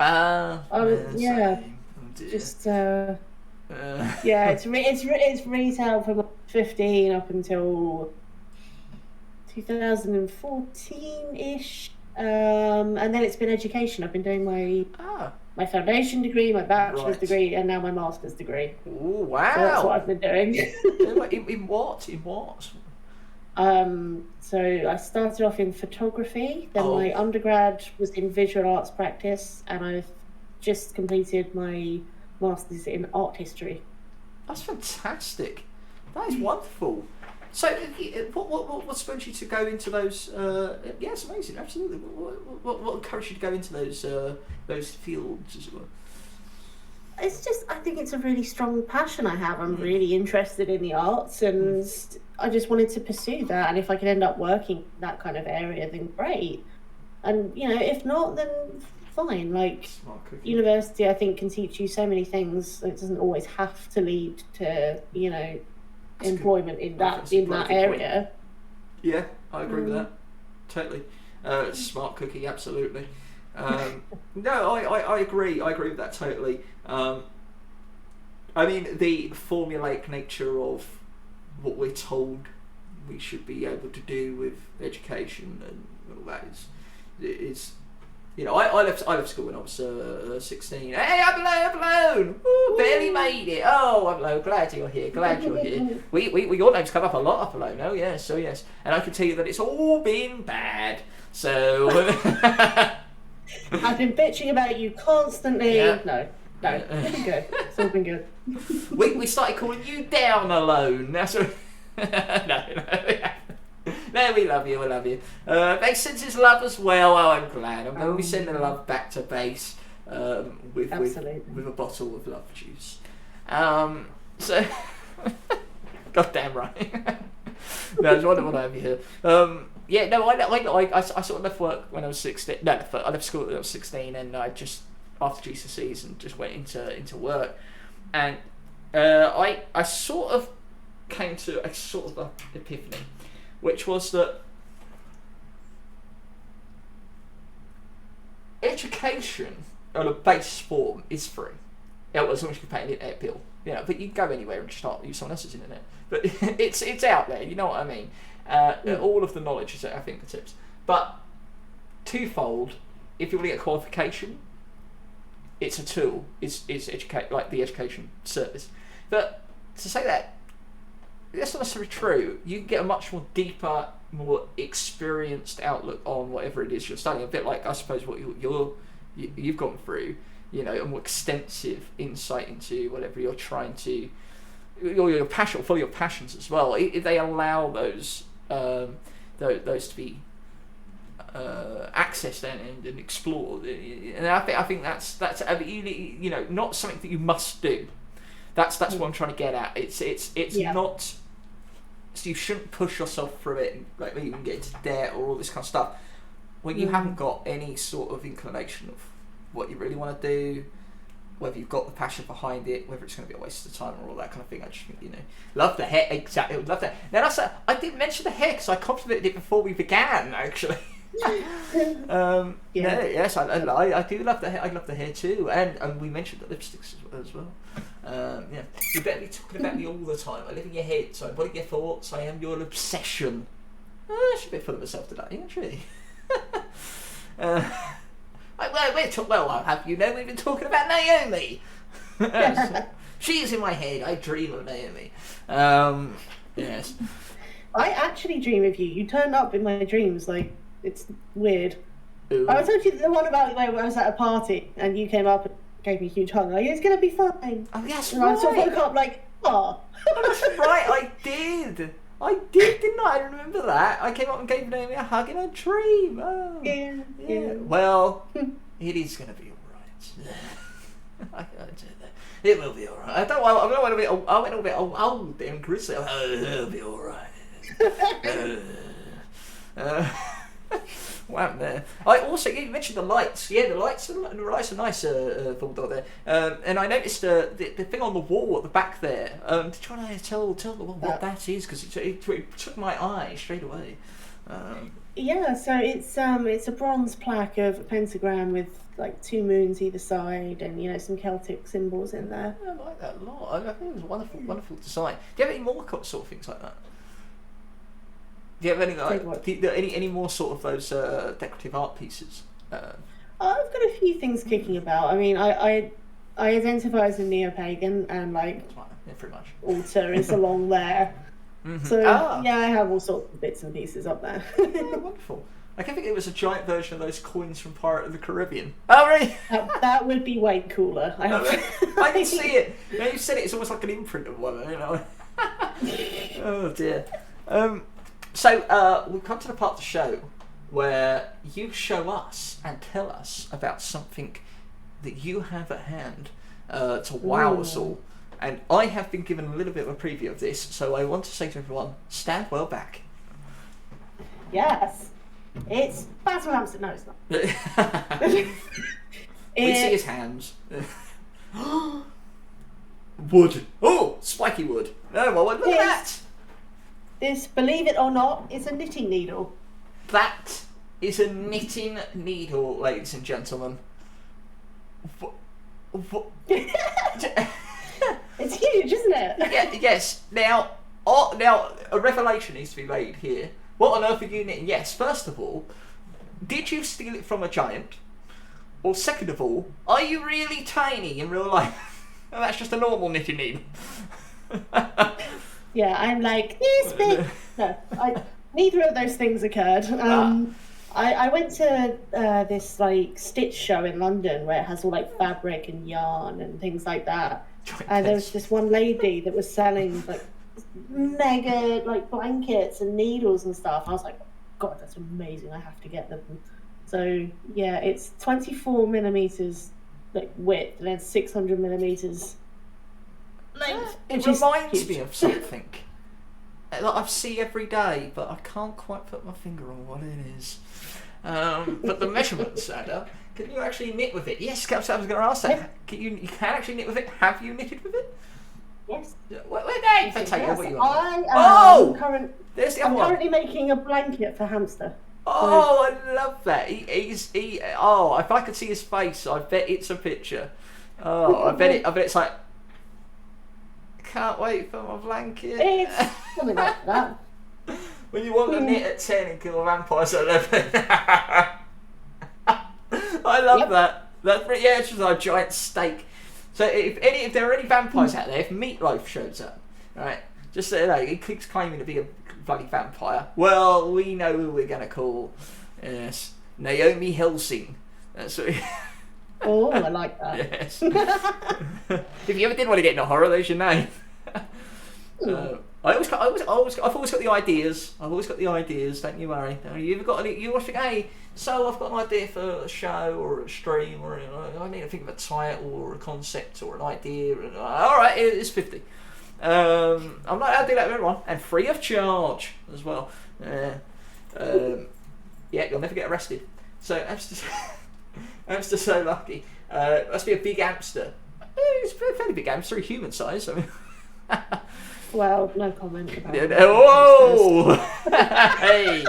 S2: retail from 15 up until 2014-ish, and then it's been education. I've been doing my foundation degree, my bachelor's degree, and now my master's degree.
S1: Oh, wow.
S2: So that's what I've been doing.
S1: In what?
S2: So I started off in photography, then my undergrad was in visual arts practice, and I've just completed my master's in art history.
S1: That's fantastic. That is wonderful. So, what spurred you to go into those? Yeah, it's amazing. Absolutely. What encouraged you to go into those fields as well?
S2: It's just, I think it's a really strong passion I have. I'm really interested in the arts, and I just wanted to pursue that. And if I could end up working in that kind of area, then great. And if not, then fine. University, I think, can teach you so many things. It doesn't always have to lead to employment in that area.
S1: Yeah, I agree with that totally. Smart cookie, absolutely. No, I agree with that totally. I mean, the formulaic nature of what we're told we should be able to do with education and all that is I left school when I was 16. Hey, I'm alone. Ooh, barely made it. Oh, I'm alone. Glad you're here. We all names come up a lot up alone. Oh yes, and I can tell you that it's all been bad. So
S2: I've been bitching about you constantly. Yeah. No, it's been good. It's all been good.
S1: we started calling you down alone. That's what. No, we love you. Base sends his love as well. Oh, I'm glad. I'm going to be sending love back to Base with a bottle of love juice. So, goddamn right. No, it's wonderful to have you here. I sort of left work when I was 16. No, I left school when I was 16, and I just after GCSEs and just went into work, and I sort of came to a sort of epiphany, which was that education on a base form is free. As long as you can pay an internet bill. But you can go anywhere and just use someone else's internet. But it's out there, you know what I mean? All of the knowledge is at our fingertips. But twofold, if you want to get a qualification, it's a tool. It's educate like the education service. But to say that, that's not necessarily true. You can get a much more deeper, more experienced outlook on whatever it is you're studying. A bit like, I suppose, what you've gone through. A more extensive insight into whatever you're trying to, your passion, follow your passions as well. If they allow those to be accessed and explored, and I think that's not something that you must do. That's what I'm trying to get at. It's not. So you shouldn't push yourself through it and like even get into debt or all this kind of stuff when you haven't got any sort of inclination of what you really want to do, whether you've got the passion behind it, whether it's going to be a waste of time or all that kind of thing. I just think, love the hair, exactly, love that. Now I didn't mention the hair because I complimented it before we began, actually. Yes, I do love the hair. I love the hair too, and we mentioned the lipsticks as well. You better be talking about me all the time. I live in your head, so I body your thoughts. I am your obsession. I should be full of myself today, actually. I'll have you know we've been talking about Naomi. She's in my head. I dream of Naomi. Yes.
S2: I actually dream of you. You turned up in my dreams. Like, it's weird.
S1: Ooh.
S2: I told you the one about where I was at a party and you came up and gave me a huge hug. Like, it's gonna be fine.
S1: Oh yes,
S2: and
S1: right.
S2: I sort of woke up like, oh.
S1: That's right. I did, didn't I? I remember that. I came up and gave Naomi a hug in a dream. Oh. Yeah. Well, it is going to be all right. It will be all right. I went a bit old and grisly. It'll be all right. What happened there? You mentioned the lights. Yeah, the lights are nice. Thought there. And I noticed the thing on the wall at the back there. To try to tell the world what that is, because it took my eye straight away.
S2: Yeah, so it's a bronze plaque of a pentagram with like 2 moons either side, and some Celtic symbols in there.
S1: I like that a lot. I think it was a wonderful design. Do you have any more sort of things like that? Do you have any more sort of those decorative art pieces?
S2: I've got a few things kicking about. I mean, I identify as a neo-pagan, and like
S1: pretty much
S2: altar is along there.
S1: Mm-hmm.
S2: So yeah, I have all sorts of bits and pieces up there.
S1: Yeah, wonderful. I can think it was a giant version of those coins from Pirate of the Caribbean. Oh, really?
S2: That would be way cooler. I
S1: can see it. Now you said it, it's almost like an imprint of one. Oh dear. So we've come to the part of the show where you show us and tell us about something that you have at hand to wow us all. And I have been given a little bit of a preview of this, so I want to say to everyone, stand well back.
S2: Yes. It's Basil Hampstead. No, it's not.
S1: We see his hands. Wood. Oh, spiky wood. No, well, look at that.
S2: This, believe it or not, is a knitting needle.
S1: That is a knitting needle, ladies and gentlemen.
S2: It's huge, isn't it?
S1: Yeah, yes. Now, now a revelation needs to be made here. What on earth are you knitting? Yes, first of all, did you steal it from a giant? Or second of all, are you really tiny in real life? And that's just a normal knitting needle.
S2: Yeah, I'm like this big. No, neither of those things occurred. I went to this like stitch show in London where it has all like fabric and yarn and things like that. And there was this one lady that was selling like mega like blankets and needles and stuff. I was like, God, that's amazing! I have to get them. So yeah, it's 24 millimeters like width and then 600 millimeters length.
S1: It reminds me of something that I see every day, but I can't quite put my finger on what it is. But the measurements add up. Can you actually knit with it? Yes, I was going to ask that.
S2: Yeah.
S1: You can actually knit with it. Have you knitted with it?
S2: Yes.
S1: Where
S2: Yes,
S1: There's the
S2: I'm
S1: other one.
S2: currently making a blanket for hamster.
S1: Oh, I love that. Oh, if I could see his face, I bet it's a picture. Oh, I bet it's like, can't wait for my blanket.
S2: It's something like that.
S1: When you want to knit at 10 and kill vampires at 11. I love that. It's just a giant steak. So if there are any vampires out there, if Meatloaf shows up, right, just so you know, he keeps claiming to be a bloody vampire. Well, we know who we're going to call. Yes, Naomi Helsing. That's what
S2: Oh, I like that.
S1: Yes. If you ever did want to get into horror, there's your name. I've always got the ideas. I've always got the ideas. Don't you worry. You ever got any? You always think, hey, so I've got an idea for a show or a stream, or I need to think of a title or a concept or an idea. All right, it's 50. I'm not allowed to do that with everyone, and free of charge as well. Yeah, you'll never get arrested. So hamster's so lucky. Must be a big hamster. It's a fairly big hamster, human size. I mean.
S2: Well, no comment about that.
S1: Whoa! Hey!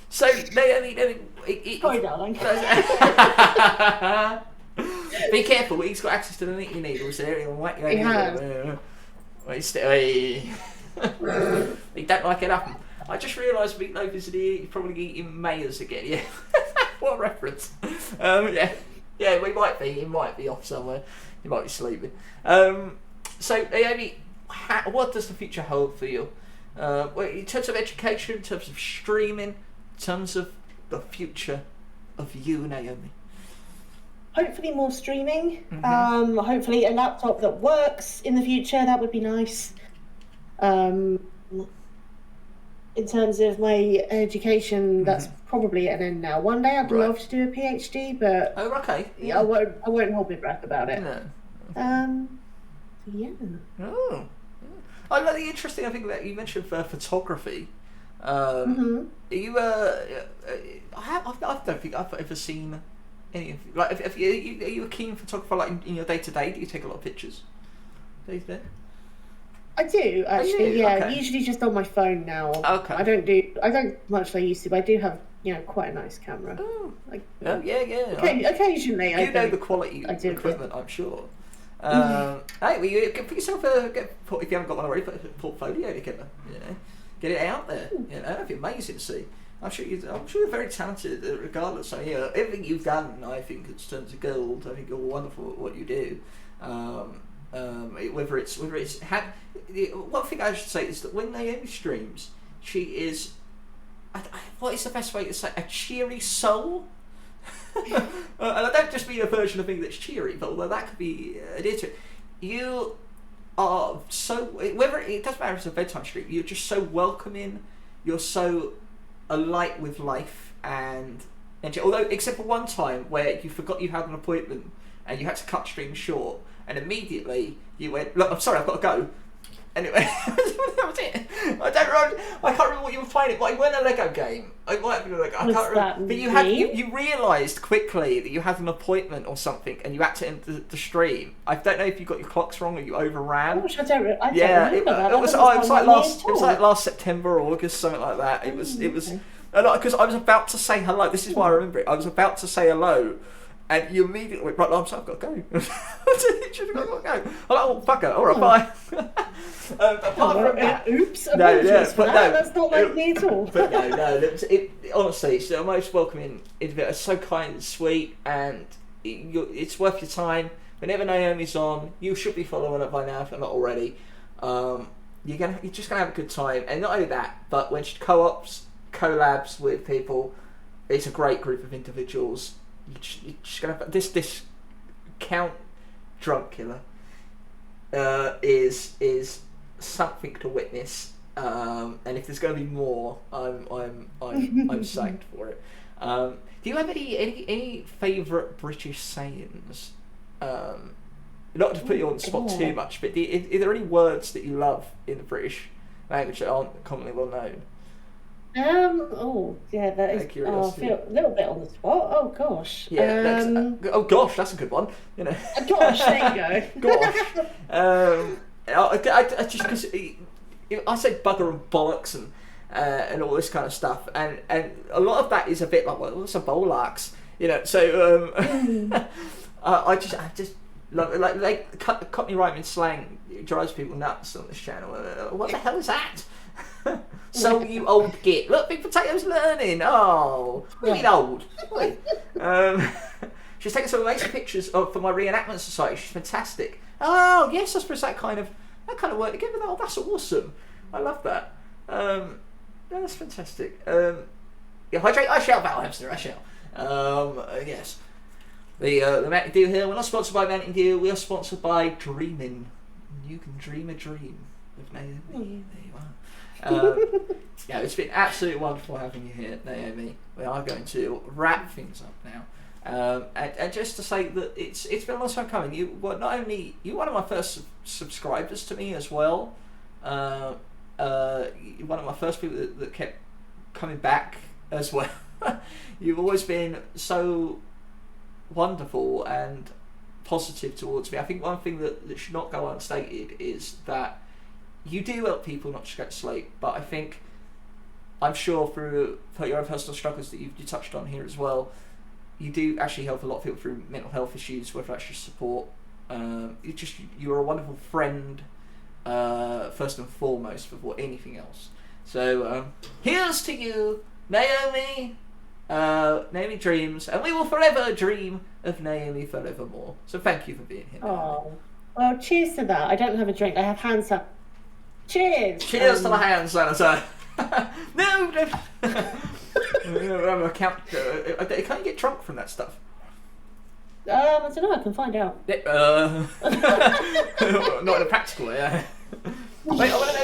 S1: So,
S2: Sorry, darling.
S1: Be careful, he's got access to the knitting needles there. He'll whack you.
S2: He has.
S1: He don't like it up. I just realised Meatloaf is he's probably eating mayors again. Yeah, what a reference. Yeah, we might be. He might be off somewhere. He might be sleeping. So, Naomi, what does the future hold for you? In terms of education, in terms of streaming, in terms of the future of you, Naomi?
S2: Hopefully more streaming. Mm-hmm. Hopefully a laptop that works in the future. That would be nice. In terms of my education, that's probably at an end now. One day I'd love to do a PhD, but I won't hold my breath about it.
S1: No.
S2: Yeah.
S1: Oh. I like the interesting thing that you mentioned for photography. Are you? I don't think I've ever seen any of like. Are you a keen photographer? Like in your day to day, do you take a lot of pictures? Day to day.
S2: I do actually. Usually just on my phone now.
S1: Okay.
S2: I don't much like I used to, but I do have quite a nice camera.
S1: Oh.
S2: Like,
S1: You
S2: occasionally, I
S1: know the quality of equipment, I'm sure. Hey, well, you put yourself if you haven't got one already, put a portfolio together. Get it out there. It'd be amazing to see. I'm sure you're very talented, regardless. So everything you've done, I think, it's turned to gold. I think you're wonderful at what you do. Whether it's one thing I should say is that when Naomi streams, she is. What is the best way to say a cheery soul? And I don't just mean a version of me that's cheery, but although that could be adhered to it, you are so. Whether it doesn't matter if it's a bedtime stream, you're just so welcoming. You're so alight with life and although except for one time where you forgot you had an appointment and you had to cut stream short, and immediately you went, "Look, I'm sorry, I've got to go." Anyway, that was it. I can't remember what you were playing. It might have been a Lego game. It might have been a Lego. I can't remember. But you realised quickly that you had an appointment or something, and you had to end the stream. I don't know if you got your clocks wrong or you overran.
S2: I don't remember that.
S1: It was like last September or August, something like that. It was because I was about to say hello. This is why I remember it. I was about to say hello, And you immediately went, right, I'm sorry, I've got to go. I've got to go. I'm like, oh, fuck it, alright, bye. Apart from that...
S2: Oops, apologies for that. That's not like me at all.
S1: But no, honestly, it's the most welcoming individual. It's so kind and sweet, and it's worth your time. Whenever Naomi's on, you should be following her by now if you're not already. You're just gonna have a good time, and not only that, but when she collabs with people, it's a great group of individuals. You're just gonna have this Count Drunkula is something to witness, and if there's going to be more, I'm psyched for it. Do you have any favourite British sayings? Not to put you on the spot too much, but are there any words that you love in the British language that aren't commonly well known?
S2: That is. I feel a little bit on the spot. Oh gosh.
S1: Yeah. Oh gosh, that's a good one. You know.
S2: Gosh, there you go.
S1: Gosh. I just because I say bugger and bollocks and all this kind of stuff, and a lot of that is a bit like, well, what's a bollocks? You know. So I just like Cockney rhyming slang drives people nuts on this channel. What the hell is that? So you old git. Look, Big Potato's learning. Oh, really old. She's taken some amazing pictures for my reenactment society. She's fantastic. Oh yes, I suppose that kind of work together. Oh, that's awesome. I love that. That's fantastic. Hydrate. I shall, Battle Hamster. I shall. Yes. The Mountain Dew here. We're not sponsored by Mountain Dew. We are sponsored by Dreaming. You can dream a dream with Naomi. There you are. It's been absolutely wonderful having you here, Naomi. We are going to wrap things up now, and just to say that it's been a long time coming. You were not only one of my first subscribers to me as well. You're one of my first people that kept coming back as well. You've always been so wonderful and positive towards me. I think one thing that should not go unstated is that you do help people not just get to sleep, but I'm sure for your own personal struggles that you touched on here as well, you do actually help a lot of people through mental health issues, whether that's just support. You're a wonderful friend, first and foremost, before anything else. So here's to you, Naomi. Naomidreams, and we will forever dream of Naomi forevermore. So thank you for being here, Naomi.
S2: Oh, well, cheers to that. I don't have a drink. I have hands up. Cheers!
S1: Cheers to the hand sanitizer. No! Can't you get drunk from that stuff?
S2: I don't know, I can find out.
S1: Not in a practical way. Wait, I want to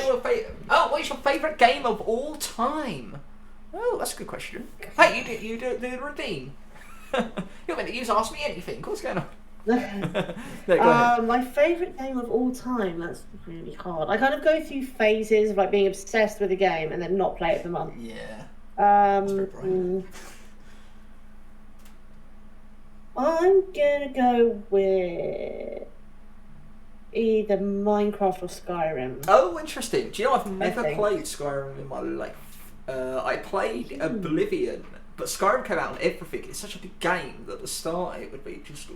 S1: know what's your favourite game of all time? Oh, that's a good question. Hey, you do the routine. You're meant to ask me anything. What's going on?
S2: My favourite game of all time, that's really hard. I kind of go through phases of like being obsessed with a game and then not play it for months.
S1: Yeah.
S2: I'm gonna go with either Minecraft or Skyrim.
S1: Oh, interesting. Do you know I've never played Skyrim in my life? I played Oblivion, but Skyrim came out on everything. It's such a big game that at the start it would be just,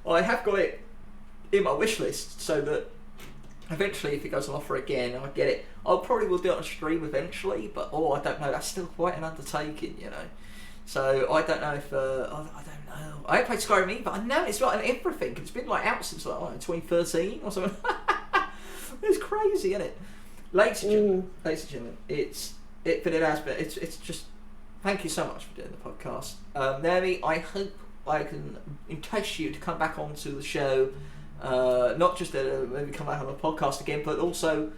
S1: I have got it in my wish list so that eventually if it goes on offer again I'll get it. I probably will do it on stream eventually, but I don't know, that's still quite an undertaking, you know. So I don't know if, I don't know. I haven't played Skyrim either, but I know it's like on everything. It's been like out since like 2013 or something. It's crazy, isn't it? Ladies and gentlemen, it's just, thank you so much for doing the podcast. Naomi, I hope I can entice you to come back onto the show, not just maybe come back on the podcast again, but also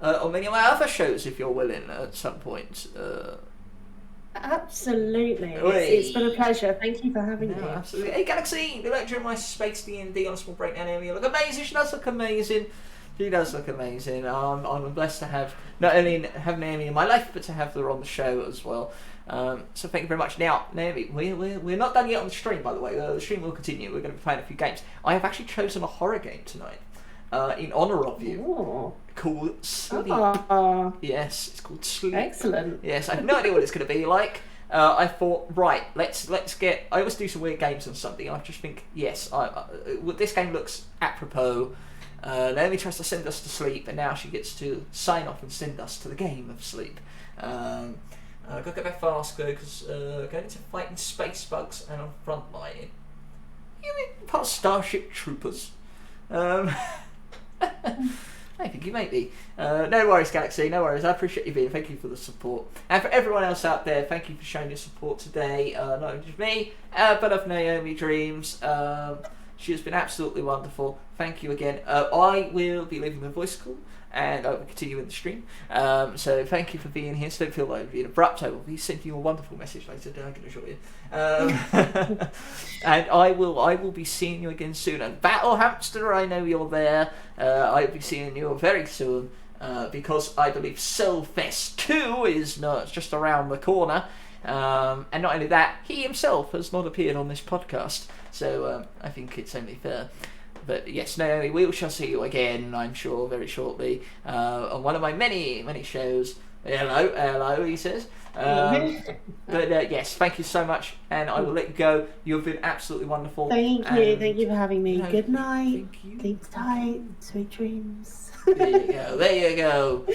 S1: on many of my other shows if you're willing at some point.
S2: Absolutely. It's been a pleasure. Thank you for having me.
S1: Absolutely. Hey Galaxy, the lecturer in my Space D&D on a small breakdown area. You look amazing. She does look amazing. She does look amazing. I'm blessed to have not only have Naomi in my life, but to have her on the show as well. So thank you very much. Now, Naomi, we're not done yet on the stream, by the way. The stream will continue. We're going to be playing a few games. I have actually chosen a horror game tonight in honour of you, called Sleep. Yes, it's called Sleep.
S2: Excellent.
S1: Yes, I have no idea what it's going to be like. I thought, right, let's get. I always do some weird games on something. I just think, yes, this game looks apropos. Naomi tries to send us to sleep, and now she gets to sign off and send us to the game of sleep. I've got to go back fast though, because going into fighting space bugs and on frontline. You mean part of Starship Troopers? I think you may be. No worries, Galaxy, no worries. I appreciate you being. Thank you for the support. And for everyone else out there, thank you for showing your support today. Not just me, but of Naomidreams. She has been absolutely wonderful. Thank you again. I will be leaving the voice call, and I will continue in the stream. So thank you for being here. So don't feel like being abrupt. I will be sending you a wonderful message later. I can assure you. And I will be seeing you again soon. And Battle Hamster, I know you're there. I'll be seeing you very soon. Because I believe Cellfest 2 is just around the corner. And not only that, he himself has not appeared on this podcast. So I think it's only fair. But yes, Naomi, we shall see you again, I'm sure, very shortly, on one of my many, many shows. Hello, he says. But yes, thank you so much, and I will let you go. You've been absolutely wonderful.
S2: Thank you for having me. Good night. Sleep tight, sweet dreams.
S1: There you go.